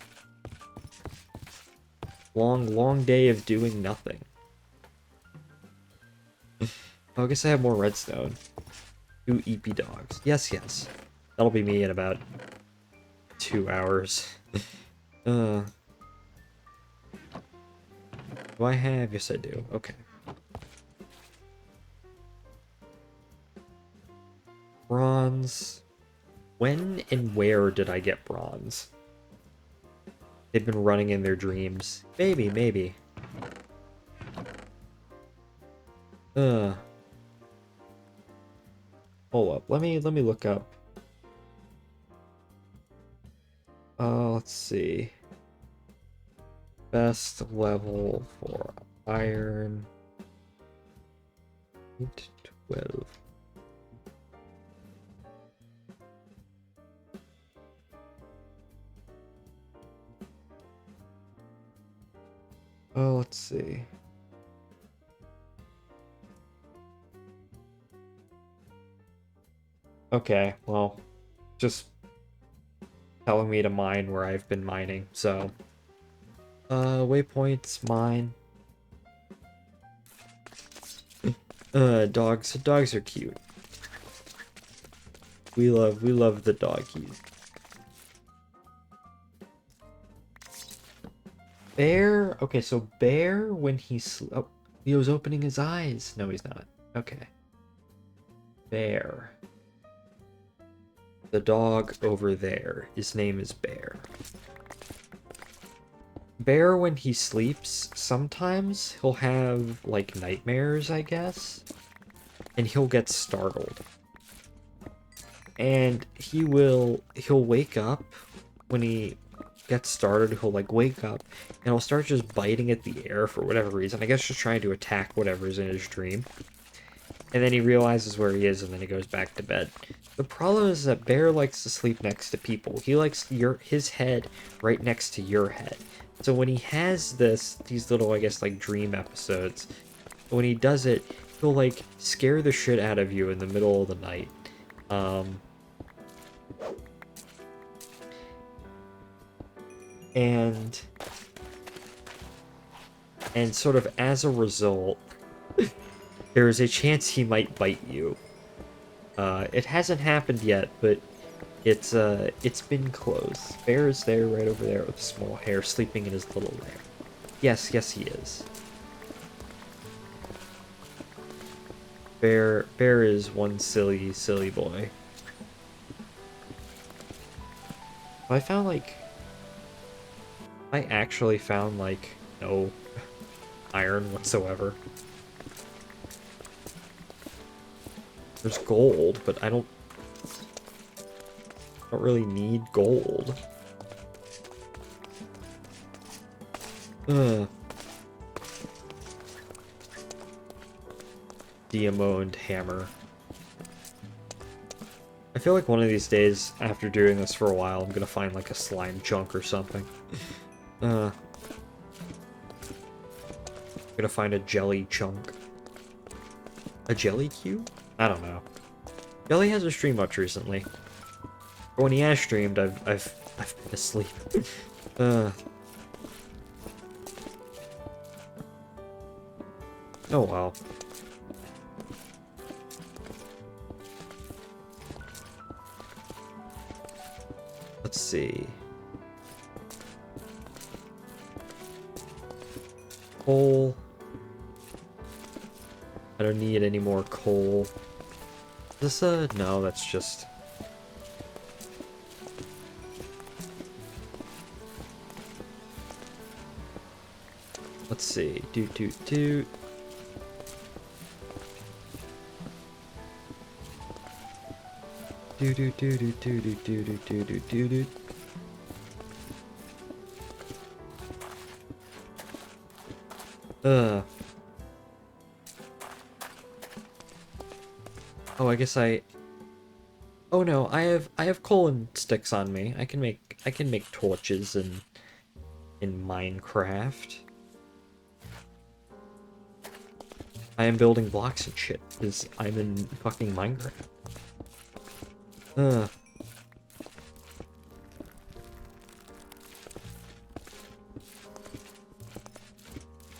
Speaker 1: Long day of doing nothing. Oh, I guess I have more redstone. 2 EP dogs. Yes. That'll be me in about 2 hours. Do I have? Yes, I do. Okay. Bronze. When and where did I get bronze? They've been running in their dreams. Maybe. Uh, hold up. Let me look up. Let's see. Best level for iron. 12. Oh, let's see. Okay, well, just telling me to mine where I've been mining, so. Waypoints, mine. Dogs are cute. We love the doggies. Bear, okay, so Bear, when oh, Leo's opening his eyes. No, he's not. Okay. Bear. The dog over there. His name is Bear. Bear, when he sleeps, sometimes he'll have, like, nightmares, I guess. And he'll get startled. And he'll wake up when he gets started. He'll, like, wake up and he'll start just biting at the air for whatever reason. I guess just trying to attack whatever's in his dream. And then he realizes where he is, and then he goes back to bed. The problem is that Bear likes to sleep next to people. He likes his head right next to your head. So when he has these little, I guess, like, dream episodes, when he does it, he'll, like, scare the shit out of you in the middle of the night. And sort of as a result, there is a chance he might bite you. It hasn't happened yet, but it's been close. Bear is there, right over there with small hair, sleeping in his little lair. Yes, he is. Bear is one silly boy. I found, like... I actually found, like, no iron whatsoever. There's gold, but I don't really need gold. Diamond hammer. I feel like one of these days, after doing this for a while, I'm gonna find like a slime chunk or something. I'm gonna find a jelly chunk. A jelly cube? I don't know. Jelly hasn't streamed much recently. But when he has streamed, I've been asleep. Oh well. Let's see. Coal. I don't need any more coal. Is this no, that's just... Let's see. Doot. Doot. Oh, I guess oh no, I have coal and sticks on me. I can make torches in Minecraft. I am building blocks and shit because I'm in fucking Minecraft.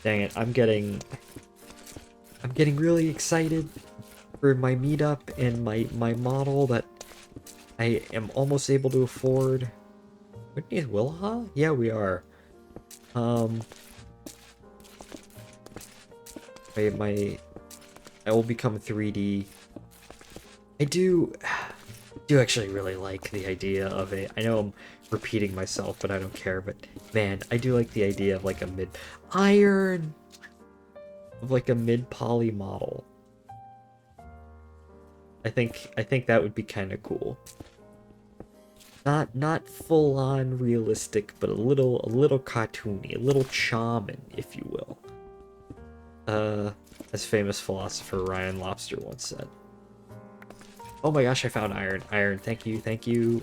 Speaker 1: Dang it, I'm getting really excited for my meetup and my model that I am almost able to afford. Whitney Wilha? Yeah, we are. I will become 3D. I do actually really like the idea of it. I know I'm repeating myself, but I don't care. But man, I do like the idea of like a iron. of like a mid-poly model. I think that would be kind of cool. Not full on realistic, but a little cartoony, a little charming, if you will. As famous philosopher Ryan Lobster once said. Oh my gosh, I found iron. Iron, thank you, thank you.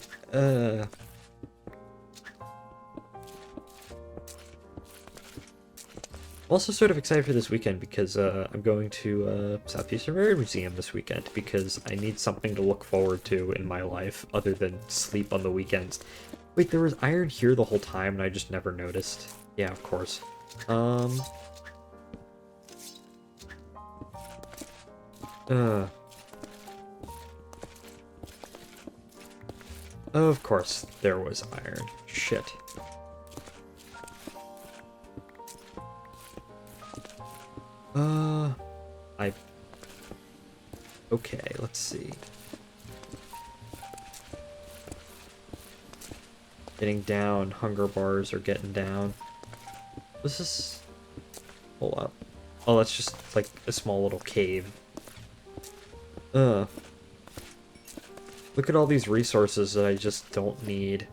Speaker 1: I'm also sort of excited for this weekend because I'm going to Southeastern Railroad Museum this weekend because I need something to look forward to in my life other than sleep on the weekends. Wait, there was iron here the whole time and I just never noticed. Yeah, of course. Of course, there was iron. Shit. Okay, let's see. Getting down. Hunger bars are getting down. What's this? Hold up. Oh, that's just like a small little cave. Look at all these resources that I just don't need.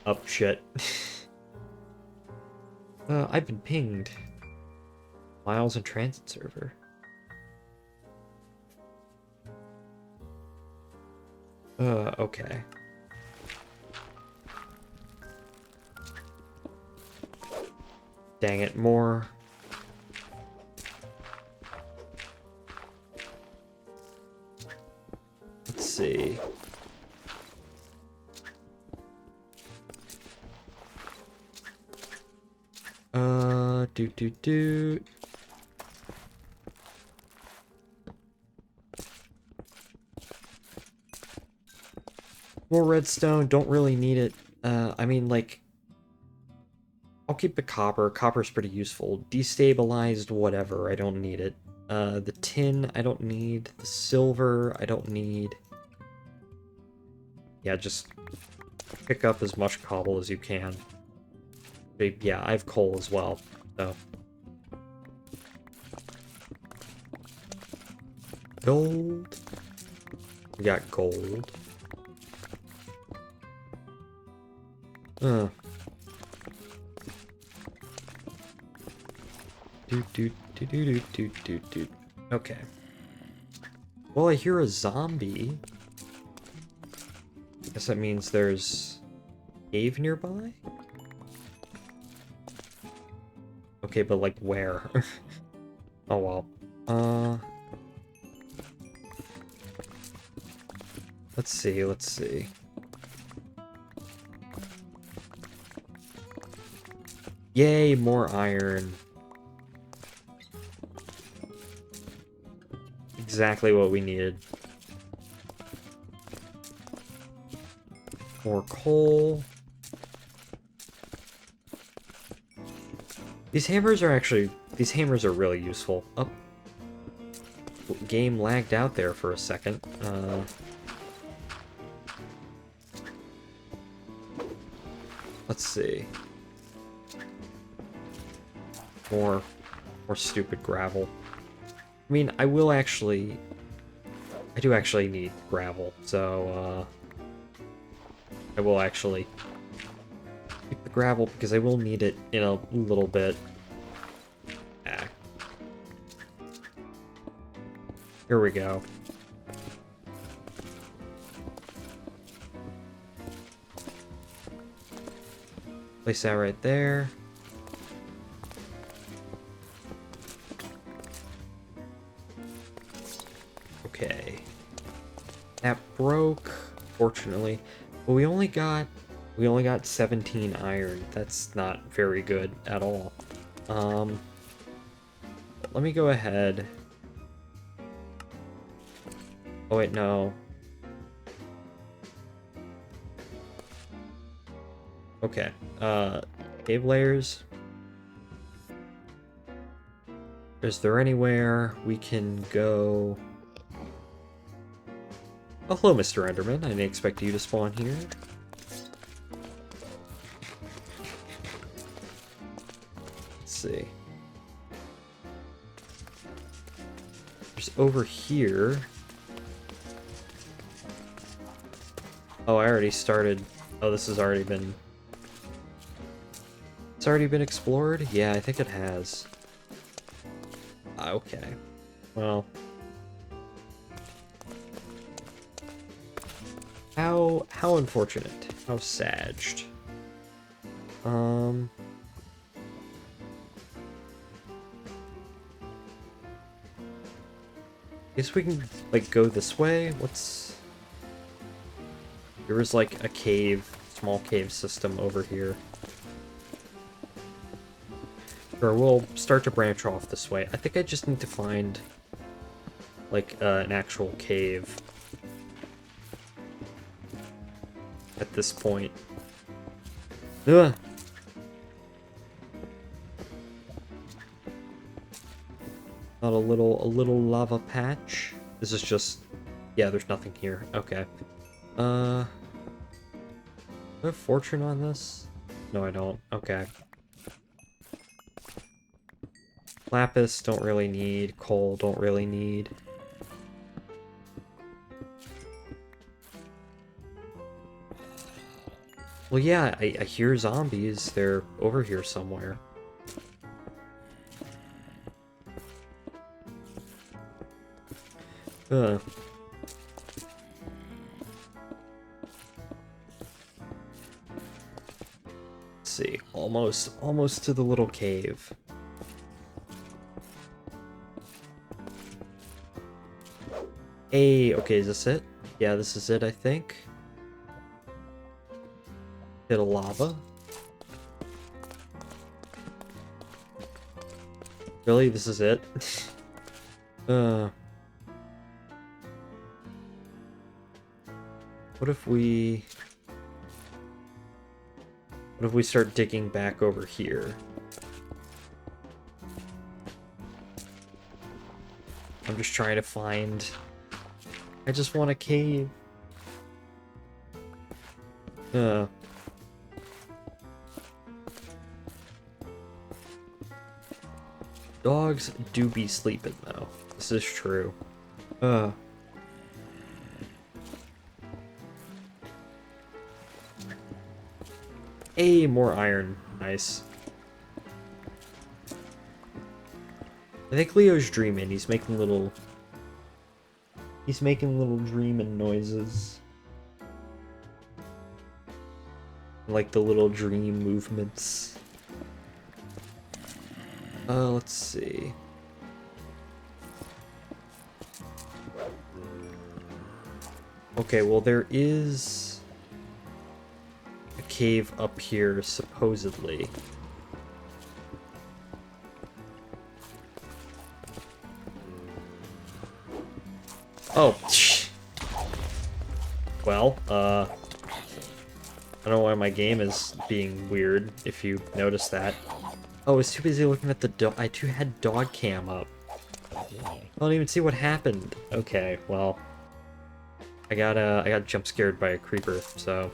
Speaker 1: Oh, shit. I've been pinged. Miles in transit server. Okay. Dang it, more. Let's see. Do. More redstone, don't really need it. I mean, like, I'll keep the copper. Copper's pretty useful. Destabilized, whatever, I don't need it. The tin, I don't need. The silver, I don't need. Yeah, just pick up as much cobble as you can. But yeah, I have coal as well, so. Gold. We got gold. Do. Okay. Well, I hear a zombie. Guess that means there's a cave nearby? Okay, but like where? Oh well. Let's see. Yay, more iron. Exactly what we needed. More coal. These hammers are really useful. Oh. Game lagged out there for a second. Let's see. More stupid gravel. I mean, I do actually need gravel, so, I will actually keep the gravel because I will need it in a little bit. Ah. Here we go. Place that right there. Okay. That broke, fortunately. But we only got 17 iron. That's not very good at all. Let me go ahead. Oh wait, no. Okay. Cave layers. Is there anywhere we can go? Oh, hello, Mr. Enderman. I didn't expect you to spawn here. Let's see. There's over here. Oh, I already started. Oh, this has already been... It's already been explored? Yeah, I think it has. Okay. Well... How unfortunate. How saged. Guess we can, like, go this way? What's... There was, like, a cave, small cave system over here. Sure, we'll start to branch off this way. I think I just need to find, like, an actual cave. At this point. Ugh. Not a little lava patch. This is just... Yeah, there's nothing here. Okay. Do I have fortune on this? No, I don't. Okay. Lapis, don't really need. Coal, don't really need. Well, yeah, I hear zombies. They're over here somewhere. Let's see. Almost to the little cave. Hey, okay, is this it? Yeah, this is it, I think. Bit of lava. Really? This is it? What if we start digging back over here? I'm just trying to find... I just want a cave. Dogs do be sleeping, though. This is true. Hey, more iron. Nice. I think Leo's dreaming. He's making little dreaming noises. Like the little dream movements. Let's see. Okay, well there is a cave up here, supposedly. Oh, well, I don't know why my game is being weird, if you notice that. Oh, I was too busy looking at the dog. I too had dog cam up. I don't even see what happened. Okay, well, I got jump scared by a creeper, so.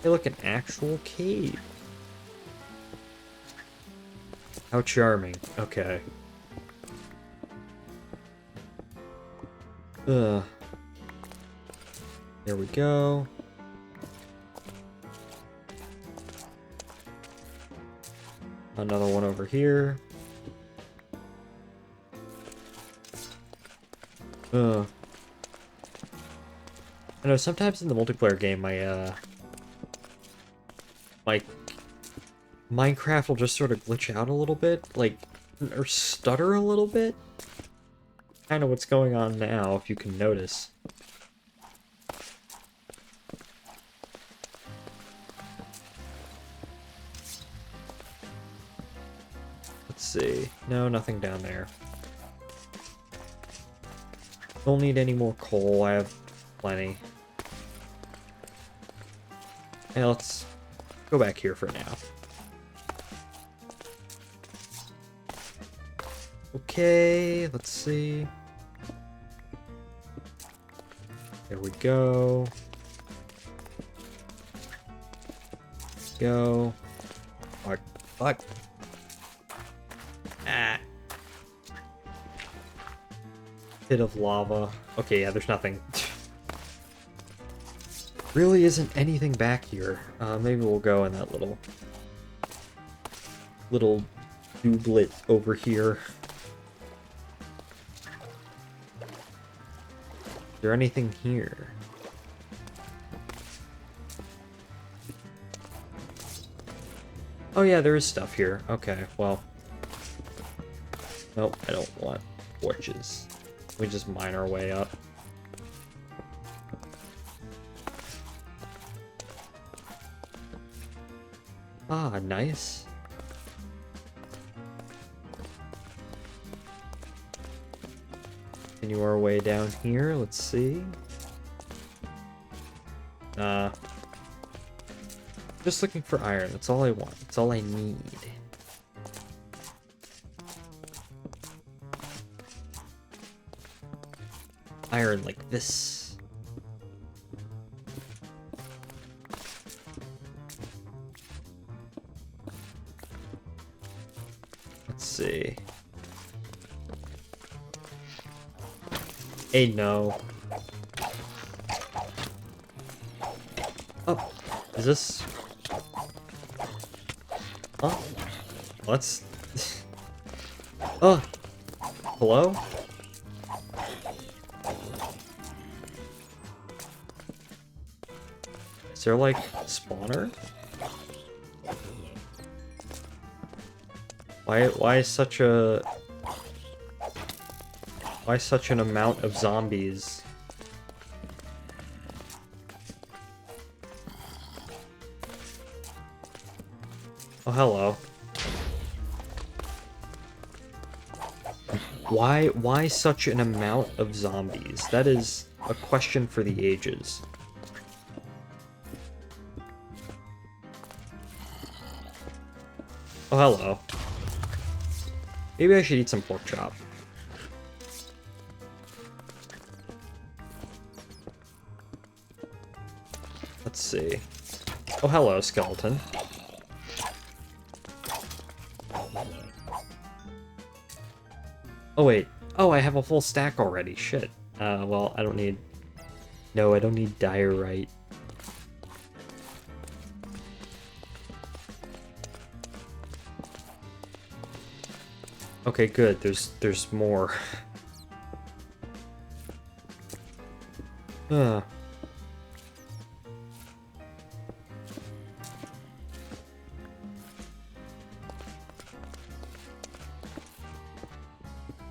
Speaker 1: Hey, look, an actual cave. How charming. Okay. There we go. Another one over here. I know sometimes in the multiplayer game, my Minecraft will just sort of glitch out a little bit, like, or stutter a little bit. Kind of what's going on now, if you can notice. Let's see. No, nothing down there. Don't need any more coal. I have plenty. Hey, let's go back here for now. Okay, let's see. There we go. Go. Fuck. Fuck. Ah. Pit of lava. Okay, yeah, there's nothing. Really isn't anything back here. Maybe we'll go in that little doublet over here. Is there anything here? Oh yeah, there is stuff here. Okay, well. Nope, I don't want torches. We just mine our way up. Ah, nice. Continue our way down here, let's see. Just looking for iron, that's all I want. That's all I need. Iron like this. Let's see. Hey, no. Oh, is this? Huh? Let's. Oh, hello? Is there like spawner? Why such an amount of zombies? Oh, hello. Why such an amount of zombies? That is a question for the ages. Oh, hello. Maybe I should eat some pork chop. Let's see. Oh, hello, skeleton. Oh, wait. Oh, I have a full stack already. Shit. Well, I don't need... No, I don't need diorite. Okay, good. There's more.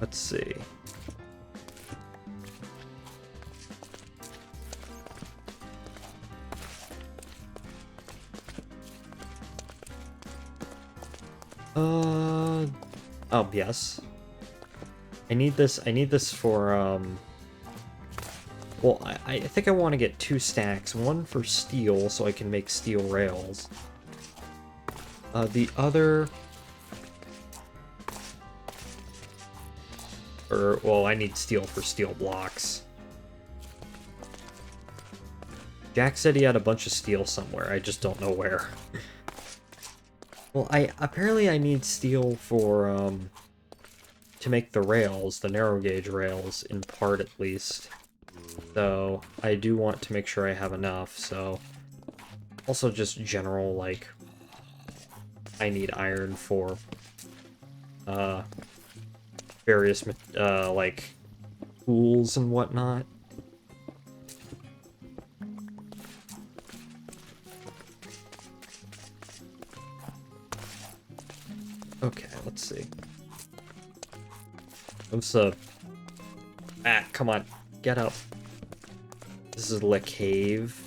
Speaker 1: Let's see. Oh, yes. I need this for, well, I think I want to get 2 stacks. One for steel, so I can make steel rails. The other... well, I need steel for steel blocks. Jack said he had a bunch of steel somewhere, I just don't know where. Well, apparently I need steel for, to make the rails, the narrow gauge rails, in part at least. So, I do want to make sure I have enough, so... Also just general, like... I need iron for, various, like, tools and whatnot. Okay, let's see. What's up? Ah, come on. Get up. This is Le Cave.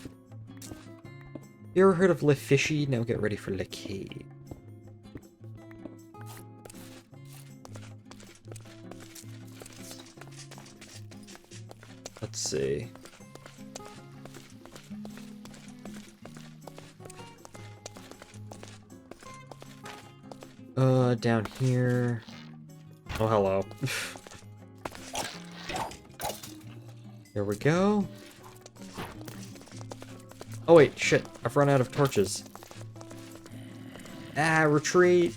Speaker 1: You ever heard of Le Fishy? Now get ready for Le Cave. Let's see. Down here. Oh, hello. There we go. Oh wait, shit. I've run out of torches. Ah, retreat.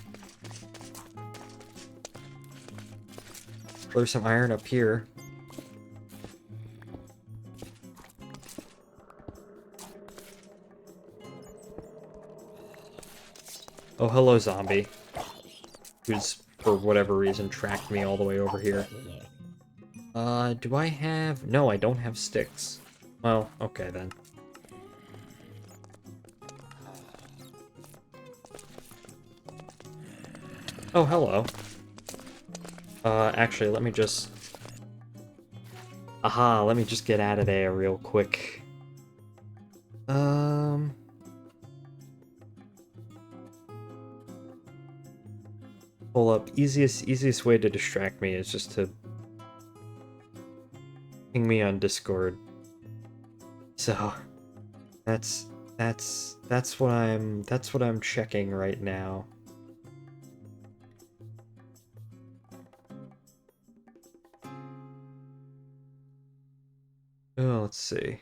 Speaker 1: There's some iron up here. Oh, hello, zombie. Who's, for whatever reason, tracked me all the way over here. Do I have... No, I don't have sticks. Well, okay then. Oh, hello. Actually, let me just... Aha, let me just get out of there real quick. Pull up. Easiest way to distract me is just to ping me on Discord. So that's what I'm checking right now. Oh, let's see.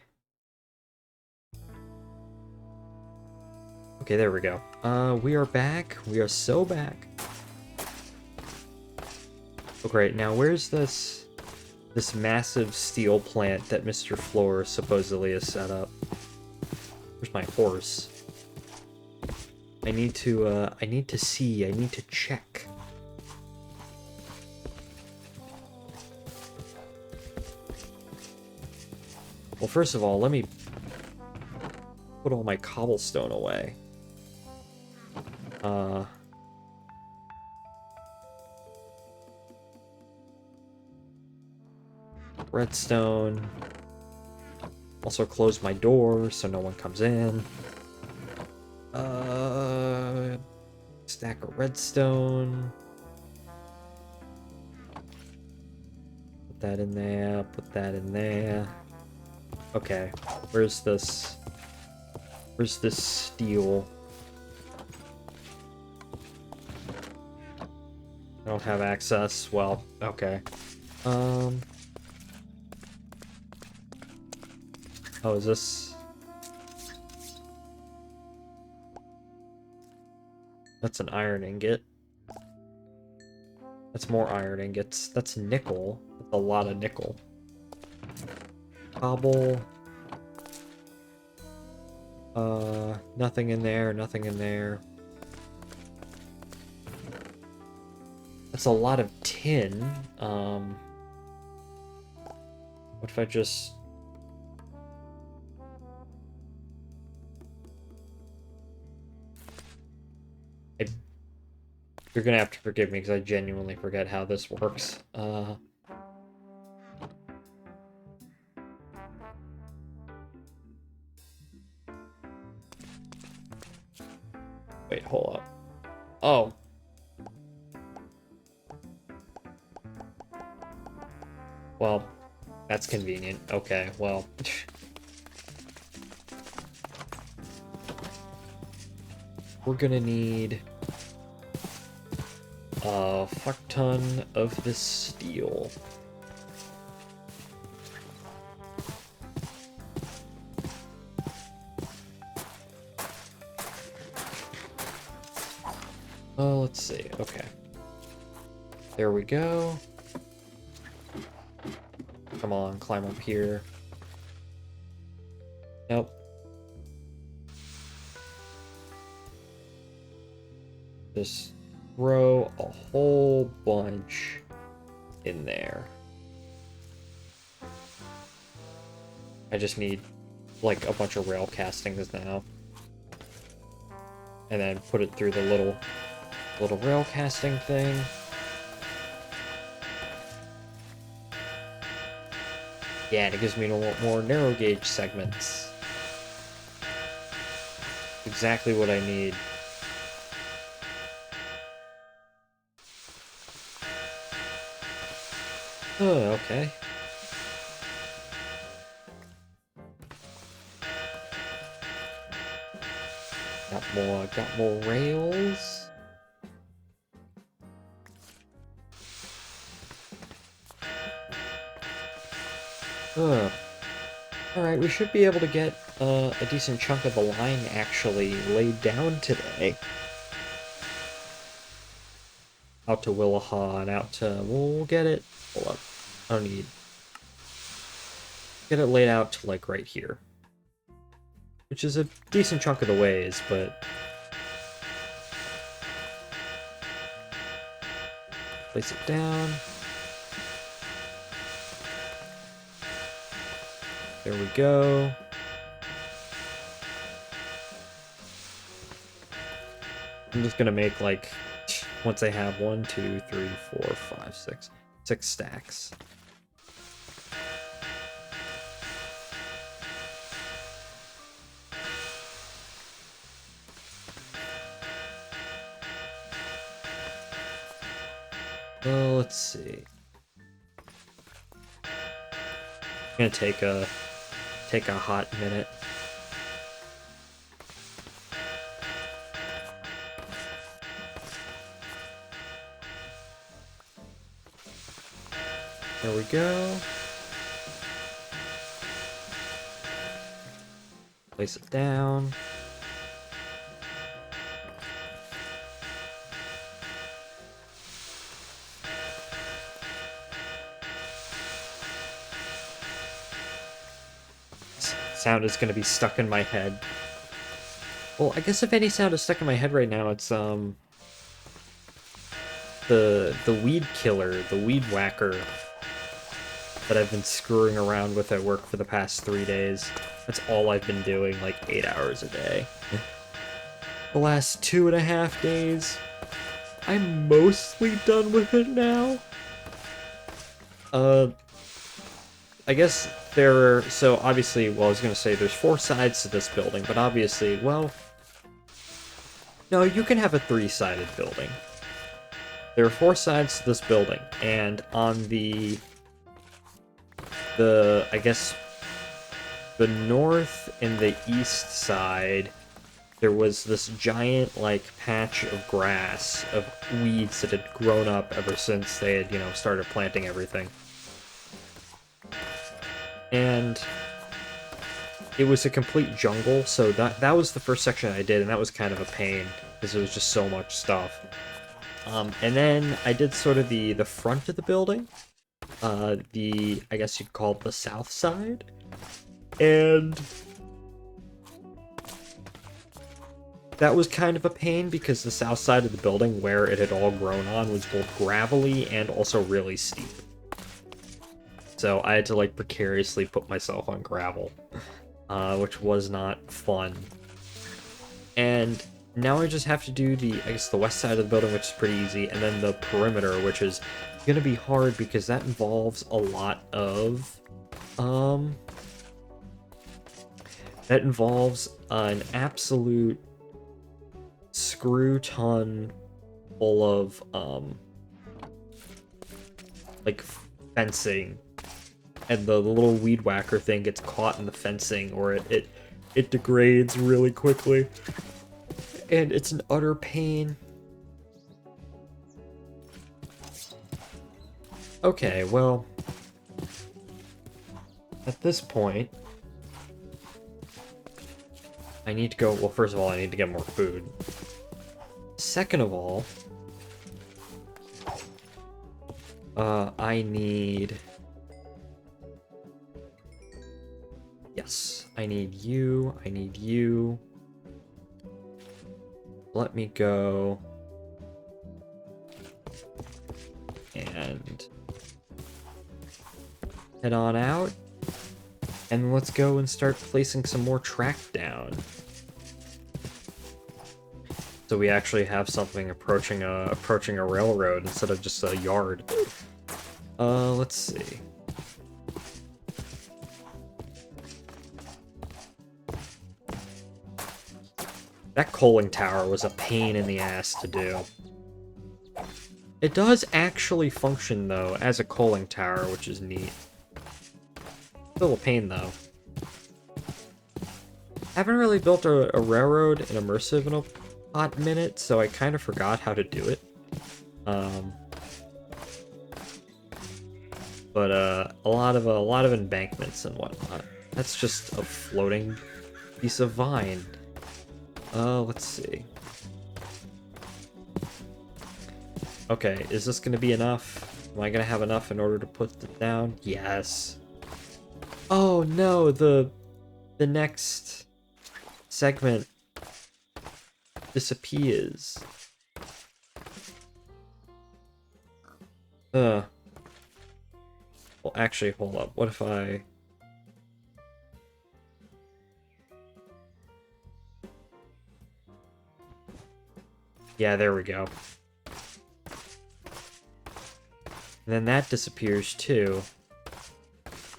Speaker 1: Okay, there we go. We are back. We are so back. Oh, great. Now, where's this massive steel plant that Mr. Floor supposedly has set up? Where's my horse? I need to see. I need to check. Well, first of all, let me put all my cobblestone away. Redstone. Also close my door so no one comes in. Stack of redstone. Put that in there, put that in there. Okay, where's this steel? I don't have access. Well, okay. Oh, is this... That's an iron ingot. That's more iron ingots. That's nickel. That's a lot of nickel. Cobble. Nothing in there, nothing in there. That's a lot of tin. What if I just... You're gonna have to forgive me because I genuinely forget how this works. Wait, hold up. Oh. Well, that's convenient. Okay, well. We're gonna need a fuck ton of this steel. Oh, let's see. Okay. There we go. Come on, climb up here. Nope. Just throw a whole bunch in there. I just need like a bunch of rail castings now. And then put it through the little rail casting thing. Yeah, and it gives me more narrow gauge segments. Exactly what I need. Oh, okay. Got more rails. Alright, we should be able to get a decent chunk of the line actually laid down today. Out to Willaha and out to... We'll get it... Hold up. I don't need... Get it laid out to, like, right here. Which is a decent chunk of the ways, but... Place it down. There we go. I'm just gonna make like, once I have 1, 2, 3, 4, 5, 6 stacks. Well, let's see. I'm gonna take a hot minute. There we go. Place it down. Sound is gonna be stuck in my head. Well, I guess if any sound is stuck in my head right now, it's the weed killer, the weed whacker that I've been screwing around with at work for the past 3 days. That's all I've been doing, like 8 hours a day. The last 2.5 days, I'm mostly done with it now. I guess so obviously, well, I was gonna say there's 4 sides to this building, but obviously, well, no, you can have a 3-sided building. There are 4 sides to this building, and on the I guess, the north and the east side, there was this giant, like, patch of grass, of weeds that had grown up ever since they had, you know, started planting everything. And it was a complete jungle, so that was the first section I did, and that was kind of a pain, because it was just so much stuff. And then I did sort of the front of the building, I guess you'd call it the south side, and that was kind of a pain because the south side of the building, where it had all grown on, was both gravelly and also really steep. So I had to, like, precariously put myself on gravel, which was not fun. And now I just have to do I guess the west side of the building, which is pretty easy, and then the perimeter, which is gonna be hard because that involves a lot of, that involves an absolute screw ton full of, like, fencing, and the little weed whacker thing gets caught in the fencing, or it degrades really quickly, and it's an utter pain. Okay, well, at this point, I need to go, well, first of all, I need to get more food. Second of all, I need... Yes, I need you, I need you. Let me go... and head on out, and let's go and start placing some more track down. So we actually have something approaching a railroad instead of just a yard. Let's see. That coaling tower was a pain in the ass to do. It does actually function, though, as a coaling tower, which is neat. Still a pain, though. Haven't really built a railroad in immersive in a hot minute, so I kind of forgot how to do it. But a lot of embankments and whatnot. That's just a floating piece of vine. Let's see. Okay, is this gonna be enough? Am I gonna have enough in order to put it down? Yes. Oh no, the next segment disappears. Well, actually, hold up. What if I... Yeah, there we go. And then that disappears too.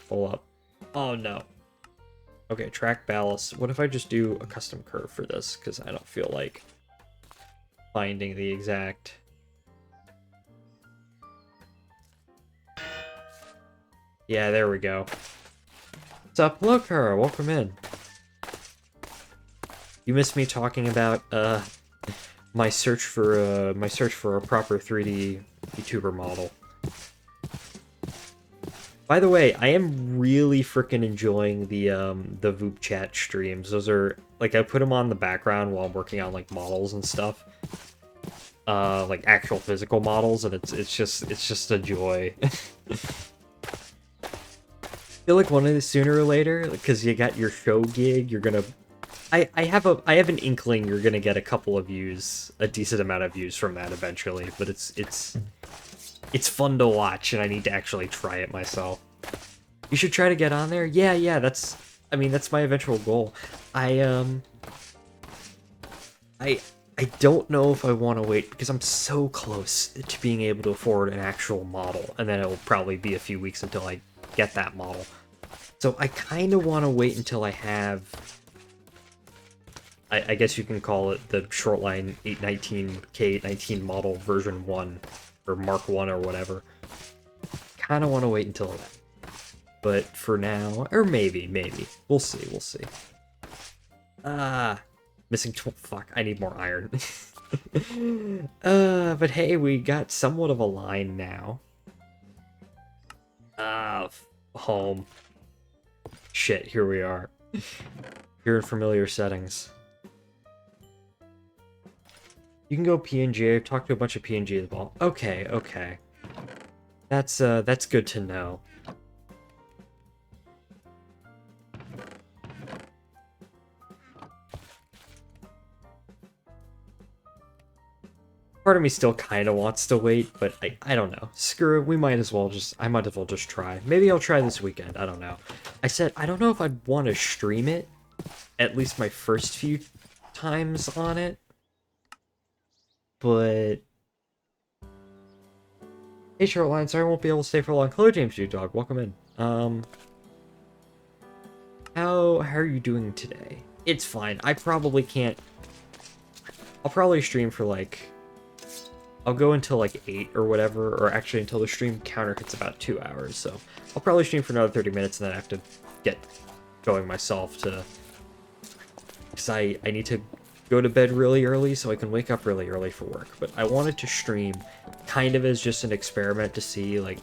Speaker 1: Hold up. Oh no. Okay, track ballast. What if I just do a custom curve for this? Because I don't feel like finding the exact... Yeah, there we go. What's up, Looker? Welcome in. You missed me talking about my search for a proper 3D YouTuber model. By the way, I am really freaking enjoying the VOD chat streams. Those are like, I put them on the background while I'm working on like models and stuff. Like actual physical models, and it's just a joy. I feel like one of the sooner or later, because you got your show gig, you're gonna... I have an inkling you're gonna get a couple of views, a decent amount of views from that eventually, but it's fun to watch, and I need to actually try it myself. You should try to get on there? Yeah, that's my eventual goal. I don't know if I want to wait, because I'm so close to being able to afford an actual model, and then it will probably be a few weeks until I get that model. So I kind of want to wait until I have, I guess you can call it the Shortline 819 K819 model version 1, or Mark 1 or whatever. Kind of want to wait until that. But for now, or maybe. We'll see. Missing fuck, I need more iron. But hey, we got somewhat of a line now. Home. Shit, here we are. You're in familiar settings. You can go PNG. I've talked to a bunch of PNG as well. Okay. That's good to know. Part of me still kind of wants to wait, but I don't know. Screw it, I might as well just try. Maybe I'll try this weekend, I don't know. I said, I don't know if I'd want to stream it, at least my first few times on it, but... Hey, Shortline, sorry I won't be able to stay for long. Hello, James Dude Dog, welcome in. How are you doing today? It's fine, I probably can't... I'll probably stream for like... I'll go until like 8 or whatever, or actually until the stream counter hits about 2 hours, so I'll probably stream for another 30 minutes and then I have to get going myself to... Because I need to go to bed really early so I can wake up really early for work. But I wanted to stream kind of as just an experiment to see, like,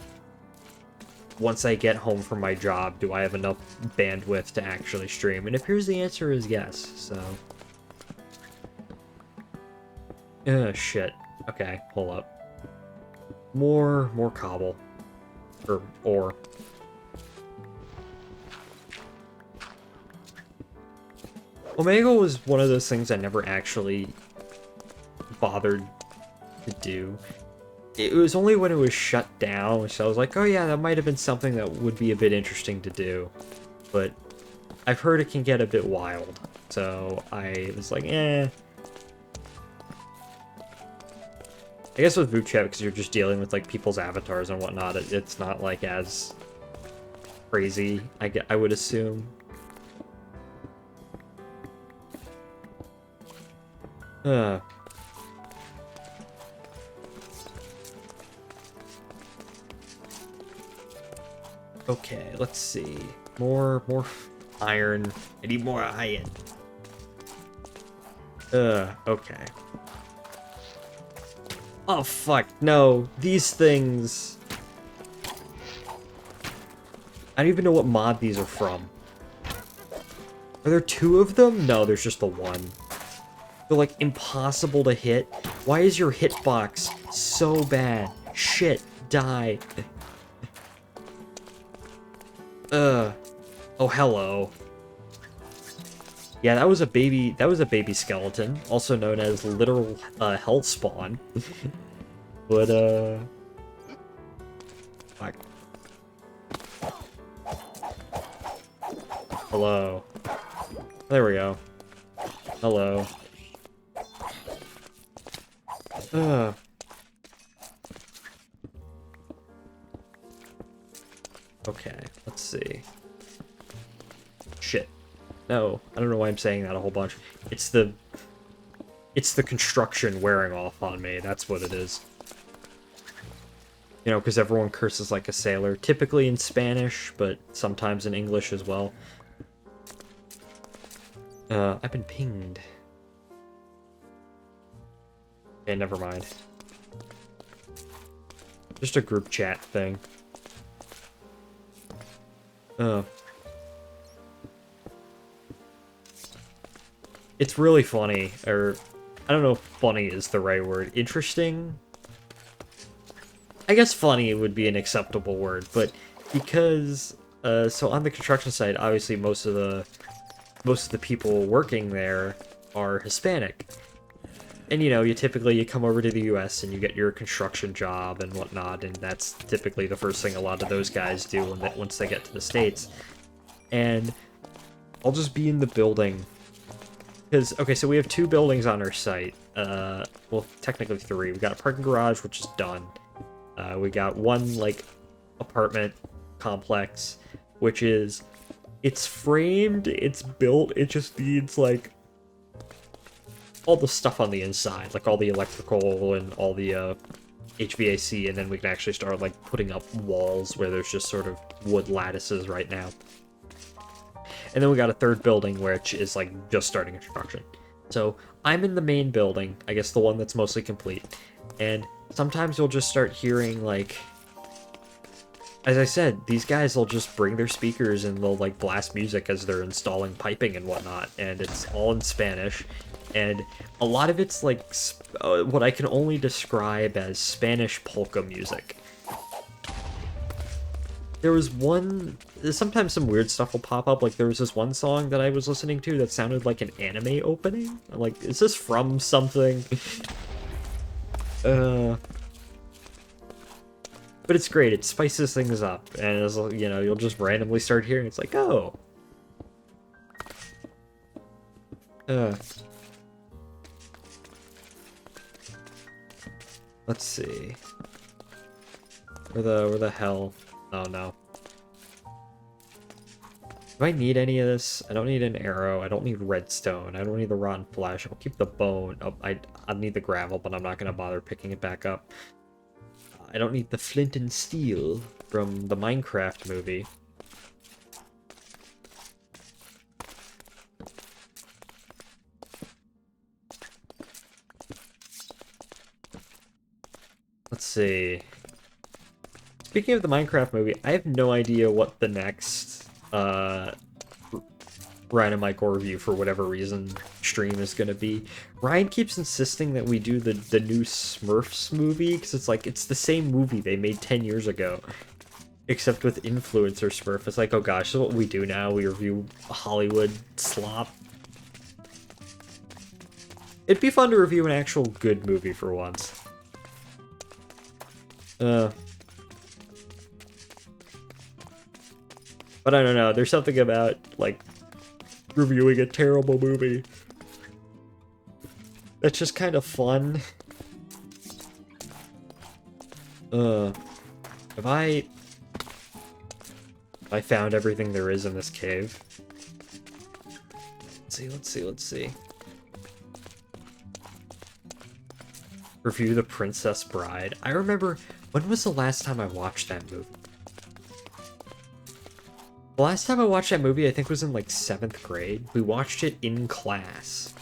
Speaker 1: once I get home from my job, do I have enough bandwidth to actually stream? And it appears the answer is yes, so... shit. Okay, hold up. More cobble. Or ore. Omega was one of those things I never actually bothered to do. It was only when it was shut down, so I was like, oh yeah, that might have been something that would be a bit interesting to do. But I've heard it can get a bit wild, so I was like, eh. I guess with VOD, because you're just dealing with like people's avatars and whatnot, it's not like as crazy, I would assume. Okay, let's see. More iron. I need more iron. Okay. Oh, fuck, no. These things... I don't even know what mod these are from. Are there 2 of them? No, there's just the one. They're, like, impossible to hit. Why is your hitbox so bad? Shit, die. Oh, hello. Yeah, that was a baby skeleton, also known as literal hell spawn. But Hello. There we go. Hello. Ugh. Okay, let's see. Shit. No, I don't know why I'm saying that a whole bunch. It's the construction wearing off on me. That's what it is. You know, because everyone curses like a sailor. Typically in Spanish, but sometimes in English as well. I've been pinged. Okay, never mind. Just a group chat thing. It's really funny, or I don't know if funny is the right word. Interesting? I guess funny would be an acceptable word, but because so on the construction site, obviously most of the people working there are Hispanic. And, you know, you come over to the US and you get your construction job and whatnot, and that's typically the first thing a lot of those guys do once they get to the States. And I'll just be in the building. Because, okay, so we have 2 buildings on our site. Well, technically 3. We got a parking garage, which is done. We got 1, like, apartment complex, which is... It's framed, it's built, it just needs, like... all the stuff on the inside, like all the electrical and all the HVAC, and then we can actually start like putting up walls where there's just sort of wood lattices right now. And then we got a 3rd building which is like just starting construction. So I'm in the main building, I guess the one that's mostly complete, and sometimes you'll just start hearing like, as I said, these guys will just bring their speakers and they'll like blast music as they're installing piping and whatnot, and it's all in Spanish. And a lot of it's like what I can only describe as Spanish polka music. There was sometimes some weird stuff will pop up, like there was this one song that I was listening to that sounded like an anime opening. I'm like, is this from something? But it's great, it spices things up, and as you know, you'll just randomly start hearing, it's like, oh. Let's see. Where the hell? Oh no. Do I need any of this? I don't need an arrow. I don't need redstone. I don't need the rotten flesh. I'll keep the bone. Oh, I need the gravel, but I'm not gonna bother picking it back up. I don't need the flint and steel from the Minecraft movie. Let's see. Speaking of the Minecraft movie, I have no idea what the next Ryan and Mike review, for whatever reason, stream is gonna be. Ryan keeps insisting that we do the new Smurfs movie, because it's like, it's the same movie they made 10 years ago, except with influencer Smurf. It's like, oh gosh, so what we do now, we review Hollywood slop. It'd be fun to review an actual good movie for once. But I don't know, there's something about, like, reviewing a terrible movie that's just kind of fun. Have I found everything there is in this cave? Let's see. Review The Princess Bride. I remember, when was the last time I watched that movie? The last time I watched that movie, I think, was in, like, 7th grade. We watched it in class.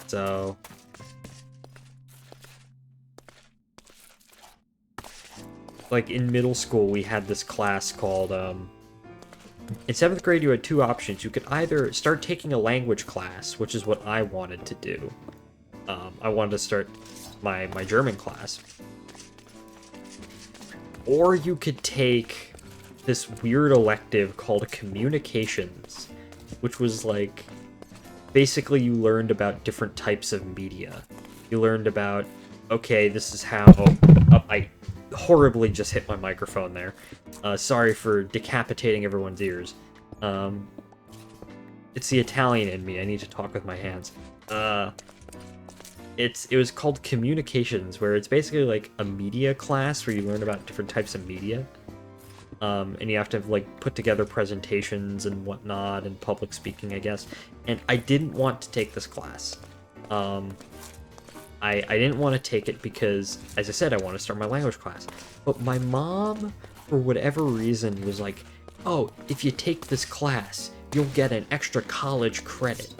Speaker 1: So... like, in middle school, we had this class called, in 7th grade, you had 2 options. You could either start taking a language class, which is what I wanted to do. I wanted to start my German class. Or you could take this weird elective called communications, which was like, basically you learned about different types of media. You learned about, okay, this is how, horribly just hit my microphone there. Sorry for decapitating everyone's ears. It's the Italian in me. I need to talk with my hands. It was called Communications, where it's basically like a media class where you learn about different types of media. And you have to like put together presentations and whatnot and public speaking, I guess. And I didn't want to take this class. I didn't want to take it because, as I said, I want to start my language class. But my mom, for whatever reason, was like, oh, if you take this class, you'll get an extra college credit.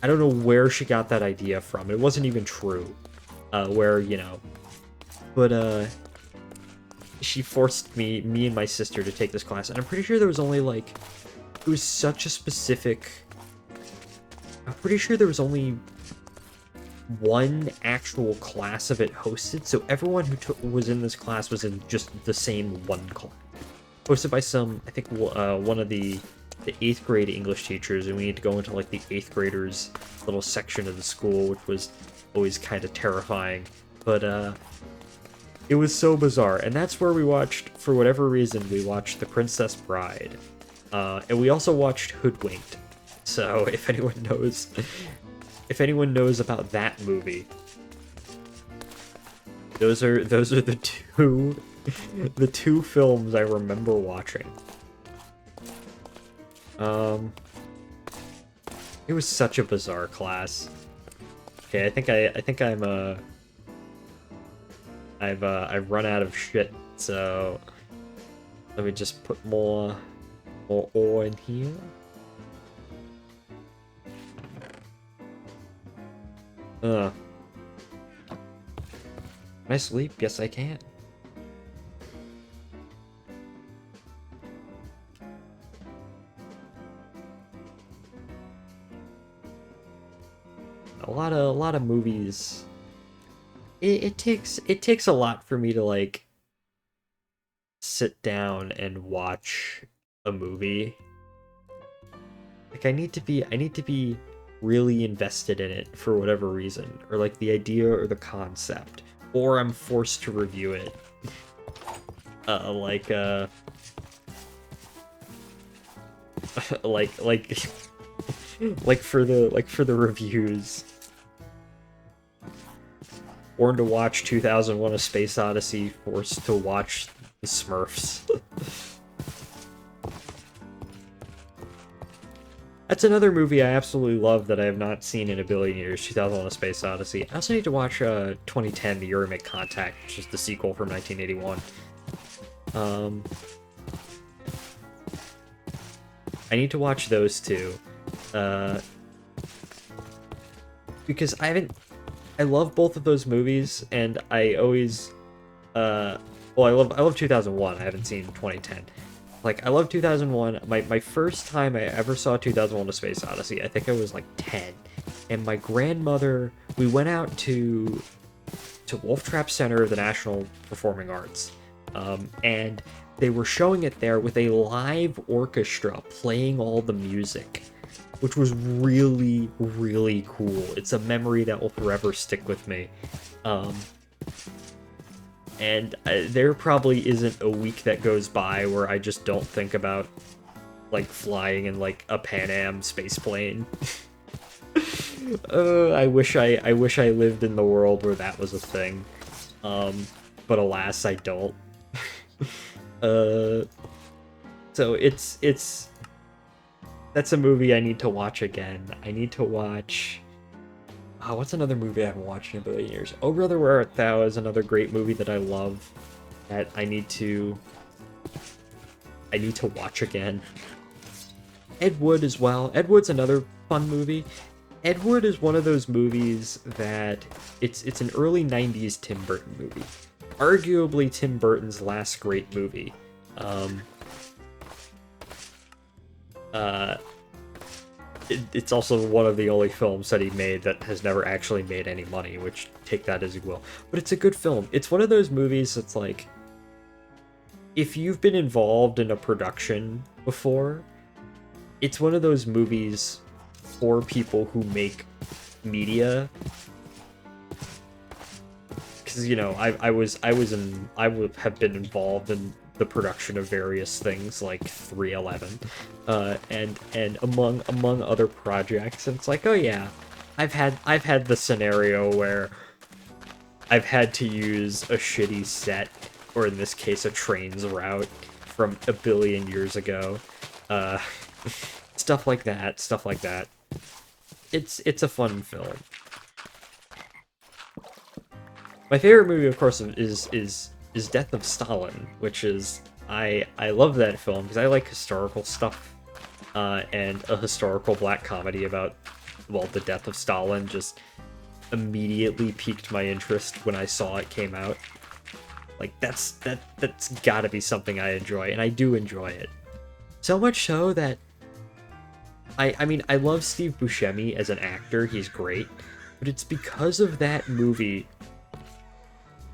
Speaker 1: I don't know where she got that idea from. It wasn't even true. But, she forced me and my sister to take this class, and I'm pretty sure there was only, like, it was such a specific... I'm pretty sure there was only one actual class of it hosted, so everyone who was in this class was in just the same one class. Hosted by some, I think, one of the 8th grade English teachers, and we need to go into, like, the 8th graders' little section of the school, which was always kind of terrifying. But, it was so bizarre, and that's where we watched, for whatever reason, we watched The Princess Bride. And we also watched Hoodwinked. So, if anyone knows about that movie, those are the two films I remember watching. It was such a bizarre class. Okay, I've run out of shit, so let me just put more ore in here. Can I sleep? Yes, I can. A lot of movies. It takes a lot for me to like sit down and watch a movie. Like I need to be really invested in it for whatever reason, or like the idea or the concept, or I'm forced to review it. Like for the reviews. Born to watch 2001: A Space Odyssey, forced to watch the Smurfs. That's another movie I absolutely love that I have not seen in a billion years, 2001: A Space Odyssey. I also need to watch 2010, The Year We Make Contact, which is the sequel from 1981. I need to watch those two. Because I love both of those movies, and I always, I love 2001. I haven't seen 2010. Like, I love 2001. My first time I ever saw 2001: A Space Odyssey, I think I was like 10, and my grandmother, we went out to Wolf Trap Center of the National Performing Arts, and they were showing it there with a live orchestra playing all the music, which was really, really cool. It's a memory that will forever stick with me. And there probably isn't a week that goes by where I just don't think about, like, flying in, like, a Pan Am space plane. I wish I lived in the world where that was a thing. But alas, I don't. So that's a movie I need to watch again. I need to watch... Oh, what's another movie I haven't watched in a billion years? Oh Brother, Where Art Thou is another great movie that I love, that I need to watch again. Ed Wood as well. Ed Wood's another fun movie. Ed Wood is one of those movies that it's an early 90s Tim Burton movie. Arguably Tim Burton's last great movie. It's also one of the only films that he made that has never actually made any money, which, take that as you will. But it's a good film. It's one of those movies that's like, if you've been involved in a production before, it's one of those movies for people who make media. because you know I would have been involved in the production of various things like 311, and among other projects, and it's like, oh yeah, I've had the scenario where I've had to use a shitty set, or in this case, a train's route from a billion years ago. Uh, stuff like that. Stuff like that. It's a fun film. My favorite movie, of course, is Death of Stalin, which is I love that film because I like historical stuff, and a historical black comedy about, well, the death of Stalin just immediately piqued my interest when I saw it came out. Like that's got to be something I enjoy, and I do enjoy it. So much so that I mean I love Steve Buscemi as an actor. He's great, but it's because of that movie.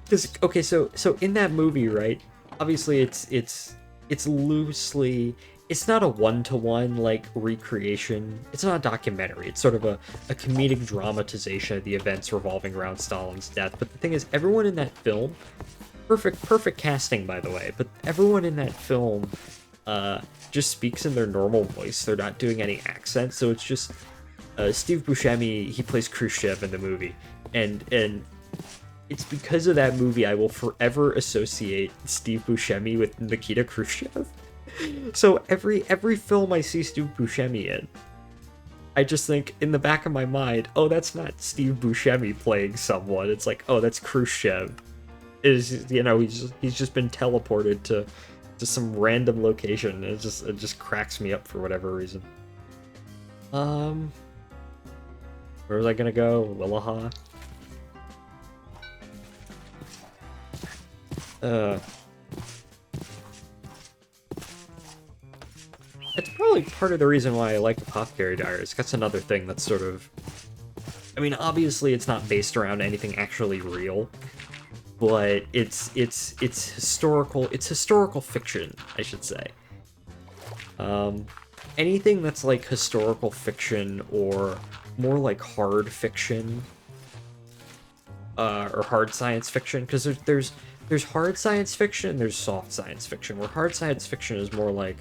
Speaker 1: Because okay, so in that movie, right? Obviously, it's loosely. It's not a one-to-one like recreation. It's not a documentary. It's sort of a comedic dramatization of the events revolving around Stalin's death. But the thing is, everyone in that film, perfect casting by the way, but everyone in that film just speaks in their normal voice. They're not doing any accent, so it's just Steve Buscemi. He plays Khrushchev in the movie, and it's because of that movie I will forever associate Steve Buscemi with Nikita Khrushchev. So every film I see Steve Buscemi in, I just think in the back of my mind, oh, that's not Steve Buscemi playing someone. It's like, oh, that's Khrushchev. Is, you know, he's just been teleported to some random location. It just cracks me up for whatever reason. Where was I gonna go? Willaha. It's probably part of the reason why I like Apothecary Diaries. That's another thing that's sort of... I mean, obviously it's not based around anything actually real, but it's historical. It's historical fiction, I should say. Anything that's like historical fiction or more like hard fiction, or hard science fiction, because there's hard science fiction and there's soft science fiction, where hard science fiction is more like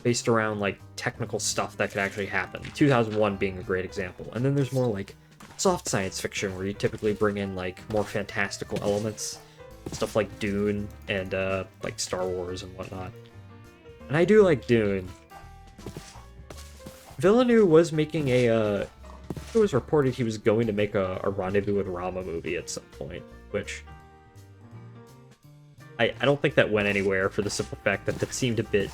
Speaker 1: based around like technical stuff that could actually happen. 2001 being a great example. And then there's more like soft science fiction where you typically bring in like more fantastical elements, stuff like Dune and like Star Wars and whatnot. And I do like Dune. Villeneuve was making a it was reported he was going to make a Rendezvous with Rama movie at some point, which I don't think that went anywhere for the simple fact that seemed a bit...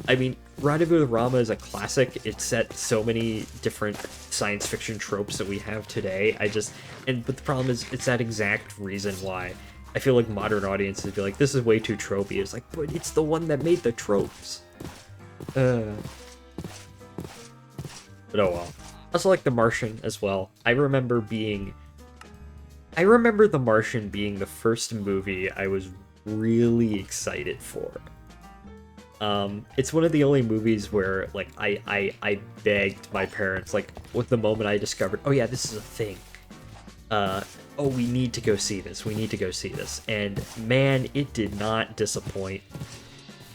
Speaker 1: I mean, Rendezvous with Rama is a classic. It set so many different science fiction tropes that we have today. But the problem is, it's that exact reason why I feel like modern audiences be like, this is way too tropey. It's like, but it's the one that made the tropes. But oh well. I also like The Martian as well. I remember The Martian being the first movie I was really excited for. It's one of the only movies where like I begged my parents, like, with the moment I discovered, oh yeah, this is a thing. Oh, we need to go see this. We need to go see this. And man, it did not disappoint.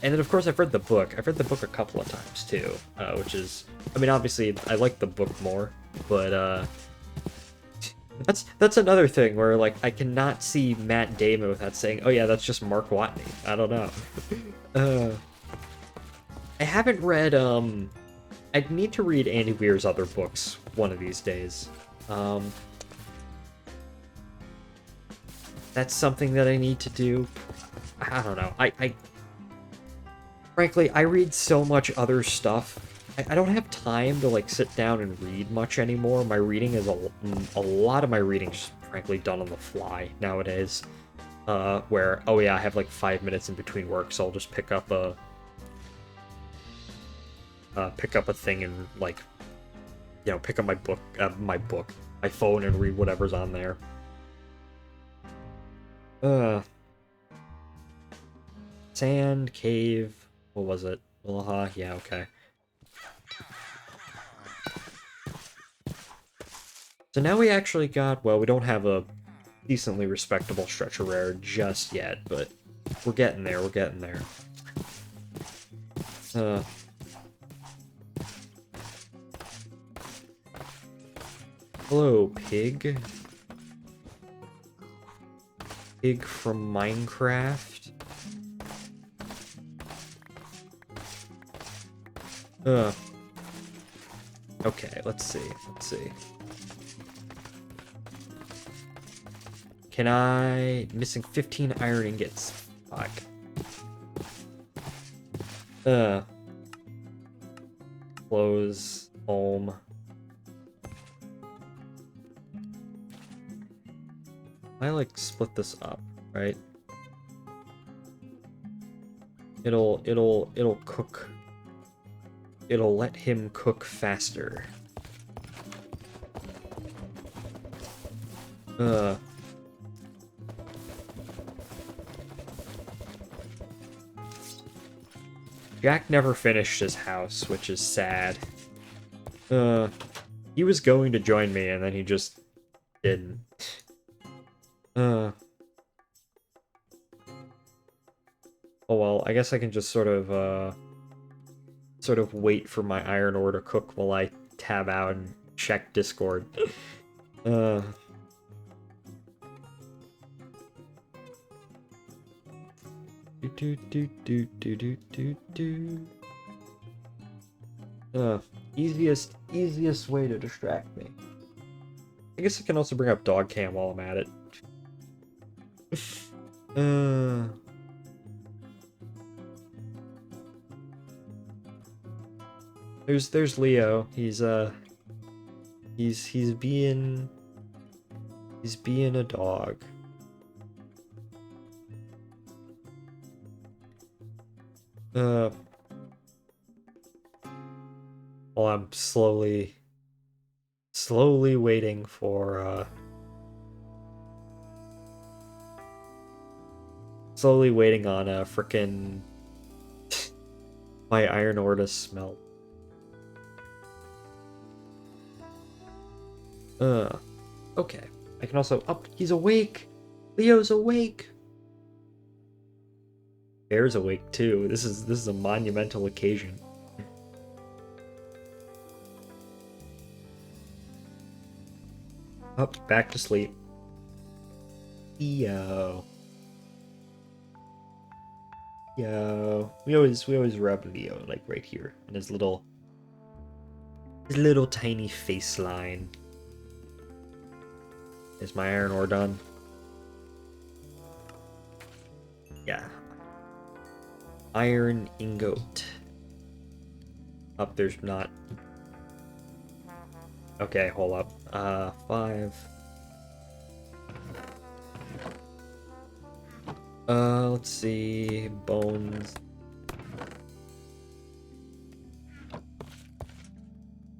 Speaker 1: And then of course I've read the book. I've read the book a couple of times too, which is, I mean, obviously I like the book more, but that's another thing where like I cannot see Matt Damon without saying, oh yeah, that's just Mark Watney. I don't know. I haven't read, I'd need to read Andy Weir's other books one of these days. That's something that I need to do. I don't know. Frankly, I read so much other stuff. I don't have time to, like, sit down and read much anymore. My reading is a lot of my reading is, frankly, done on the fly nowadays. Where, oh yeah, I have, like, 5 minutes in between work, so I'll just pick up a thing and, like, you know, pick up my phone and read whatever's on there. Sand, cave, what was it? Willaha? Yeah, okay. So now we actually got, well, we don't have a decently respectable stretch of rare just yet, but we're getting there, we're getting there. Hello, pig. Pig from Minecraft. Okay, let's see. Can I... Missing 15 iron ingots. Fuck. Close. Home. I like split this up, right? It'll cook. It'll let him cook faster. Jack never finished his house, which is sad. He was going to join me, and then he just didn't. Oh well, I guess I can just sort of wait for my iron ore to cook while I tab out and check Discord. Easiest way to distract me. I guess I can also bring up dog cam while I'm at it. There's Leo. He's being a dog. Well, I'm slowly waiting for slowly waiting on a frickin' my iron ore to smelt. Okay. I can also he's awake! Leo's awake! Bear's awake too. This is a monumental occasion. Up, back to sleep. Yo. We always rub Leo like right here in his little tiny face line. Is my iron ore done? Yeah. Iron ingot. Up, there's not. Okay, hold up. 5. Let's see. Bones.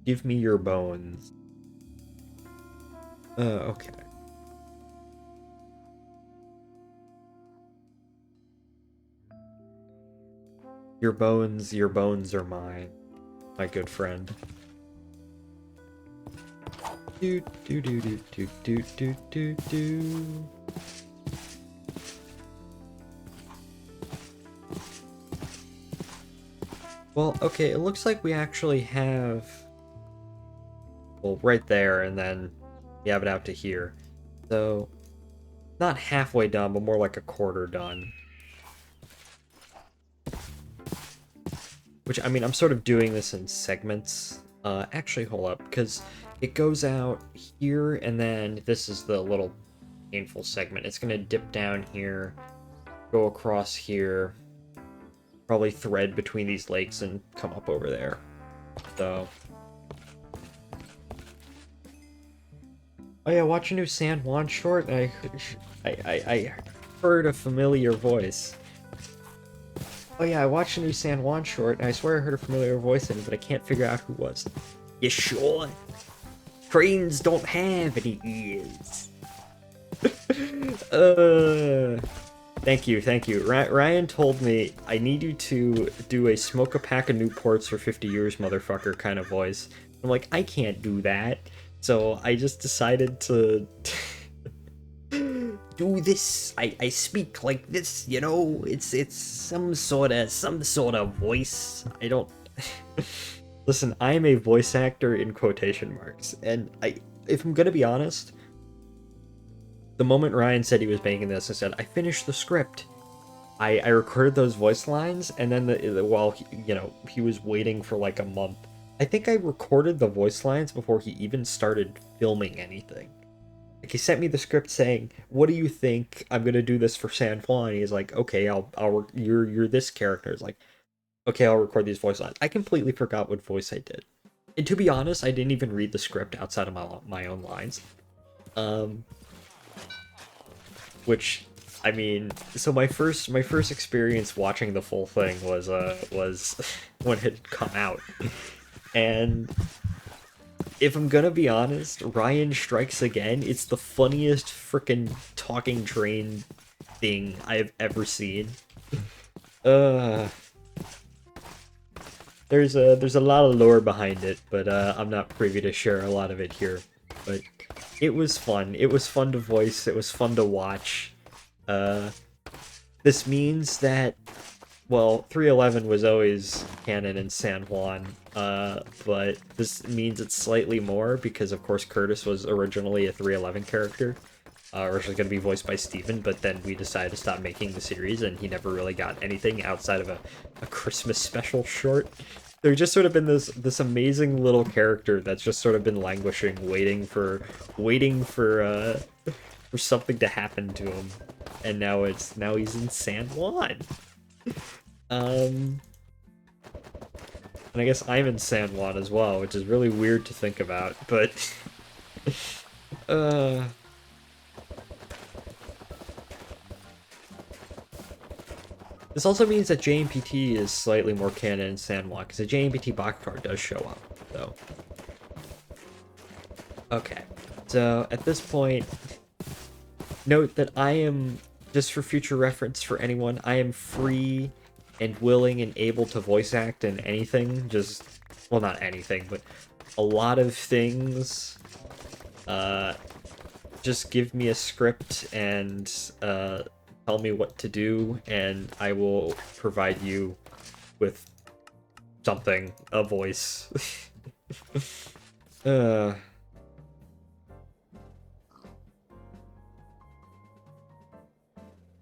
Speaker 1: Give me your bones. Okay. Your bones are mine, my good friend. Do do do do do do do do do. Well, okay, it looks like we actually have, well, right there, and then we have it out to here. So, not halfway done, but more like a quarter done. Which, I mean, I'm sort of doing this in segments. Actually, hold up, because it goes out here, and then this is the little painful segment. It's going to dip down here, go across here, probably thread between these lakes, and come up over there. So... Oh yeah, watch a new San Juan short. I heard a familiar voice. Oh yeah, I watched a new San Juan short, and I swear I heard a familiar voice in it, but I can't figure out who it was. You sure? Cranes don't have any ears. Thank you. Ryan told me I need you to do a smoke a pack of Newports for 50 years, motherfucker kind of voice. I'm like, I can't do that. So I just decided to do this. I speak like this, you know? It's some sort of voice. I don't Listen, I am a voice actor in quotation marks, and if I'm gonna be honest, the moment Ryan said he was making this, I said, I finished the script. I recorded those voice lines, and then while he was waiting for like a month, I think I recorded the voice lines before he even started filming anything. Like, he sent me the script saying, "What do you think? I'm gonna do this for San Juan." He's like, "Okay, you're this character." It's like, "Okay, I'll record these voice lines." I completely forgot what voice I did, and to be honest, I didn't even read the script outside of my own lines. Which, I mean, so my first experience watching the full thing was when it had come out, and if I'm gonna be honest, Ryan Strikes Again, it's the funniest frickin' talking train thing I've ever seen. There's a lot of lore behind it, but I'm not privy to share a lot of it here. But it was fun. It was fun to voice. It was fun to watch. This means that, well, 311 was always canon in San Juan, but this means it's slightly more because, of course, Curtis was originally a 311 character, originally going to be voiced by Steven, but then we decided to stop making the series, and he never really got anything outside of a Christmas special short. There's just sort of been this amazing little character that's just sort of been languishing, waiting for something to happen to him, and now he's in San Juan. And I guess I'm in San Juan as well, which is really weird to think about, but this also means that JMPT is slightly more canon in San Juan, because the JMPT box art does show up, though. Okay, so at this point, note that I am, just for future reference for anyone, I am free and willing and able to voice act in anything, well, not anything, but a lot of things. Just give me a script and tell me what to do, and I will provide you with something, a voice.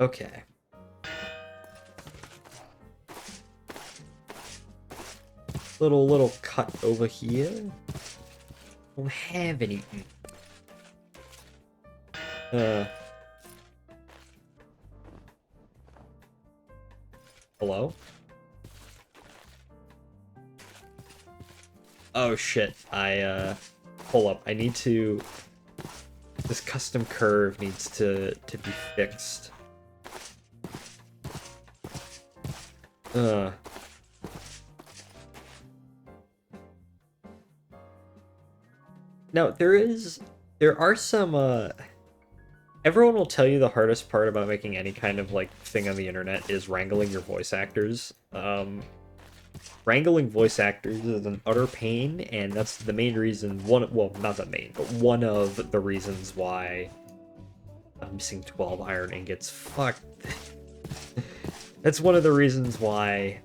Speaker 1: Okay. Little cut over here. Don't have anything. Hello? Oh shit, pull up. I need to... This custom curve needs to be fixed. Now, there are some, everyone will tell you the hardest part about making any kind of, like, thing on the internet is wrangling your voice actors. Wrangling voice actors is an utter pain, and that's the main reason, well, not the main, but one of the reasons why I'm missing 12 iron ingots. Fuck. That's one of the reasons why,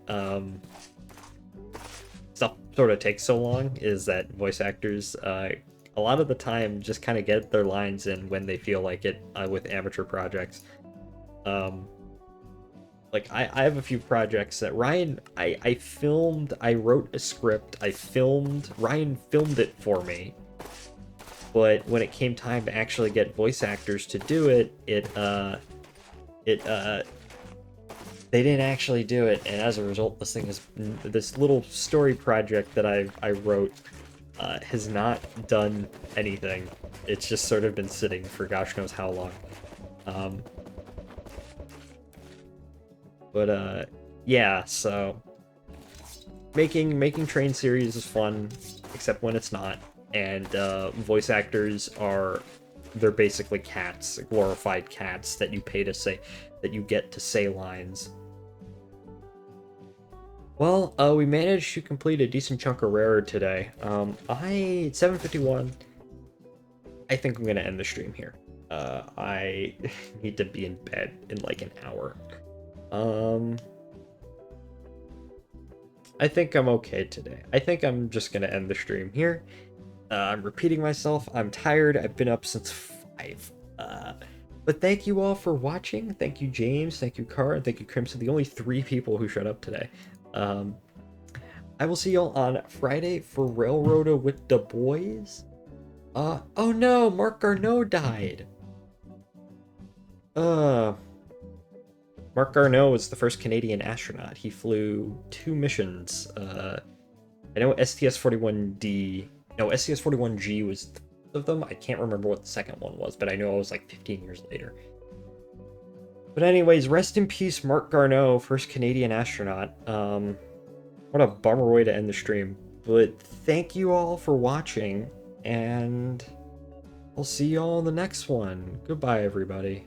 Speaker 1: stuff sort of takes so long, is that voice actors, a lot of the time just kind of get their lines in when they feel like it, with amateur projects. Like, I have a few projects that Ryan, I wrote a script, Ryan filmed it for me, but when it came time to actually get voice actors to do it, they didn't actually do it, and as a result, this little story project that I wrote, has not done anything. It's just sort of been sitting for gosh knows how long. Yeah, so making train series is fun, except when it's not, and voice actors they're basically cats, glorified cats that you pay to say, that you get to say lines. Well, we managed to complete a decent chunk of rarer today. It's 7:51. I think I'm gonna end the stream here. I need to be in bed in like an hour. Um, I think I'm okay today. I think I'm just gonna end the stream here. I'm repeating myself. I'm tired. I've been up since 5. But thank you all for watching. Thank you, James. Thank you, Car. Thank you, Crimson. The only 3 people who showed up today. I will see y'all on Friday for Railroader with the boys. Oh no, Mark Garneau died. Uh, Mark Garneau was the first Canadian astronaut. He flew 2 missions. I know STS-41D. No, STS-41G was of them. I can't remember what the second one was, but I know it was like 15 years later. But anyways, rest in peace, Mark Garneau, first Canadian astronaut. What a bummer way to end the stream. But thank you all for watching, and I'll see you all in the next one. Goodbye, everybody.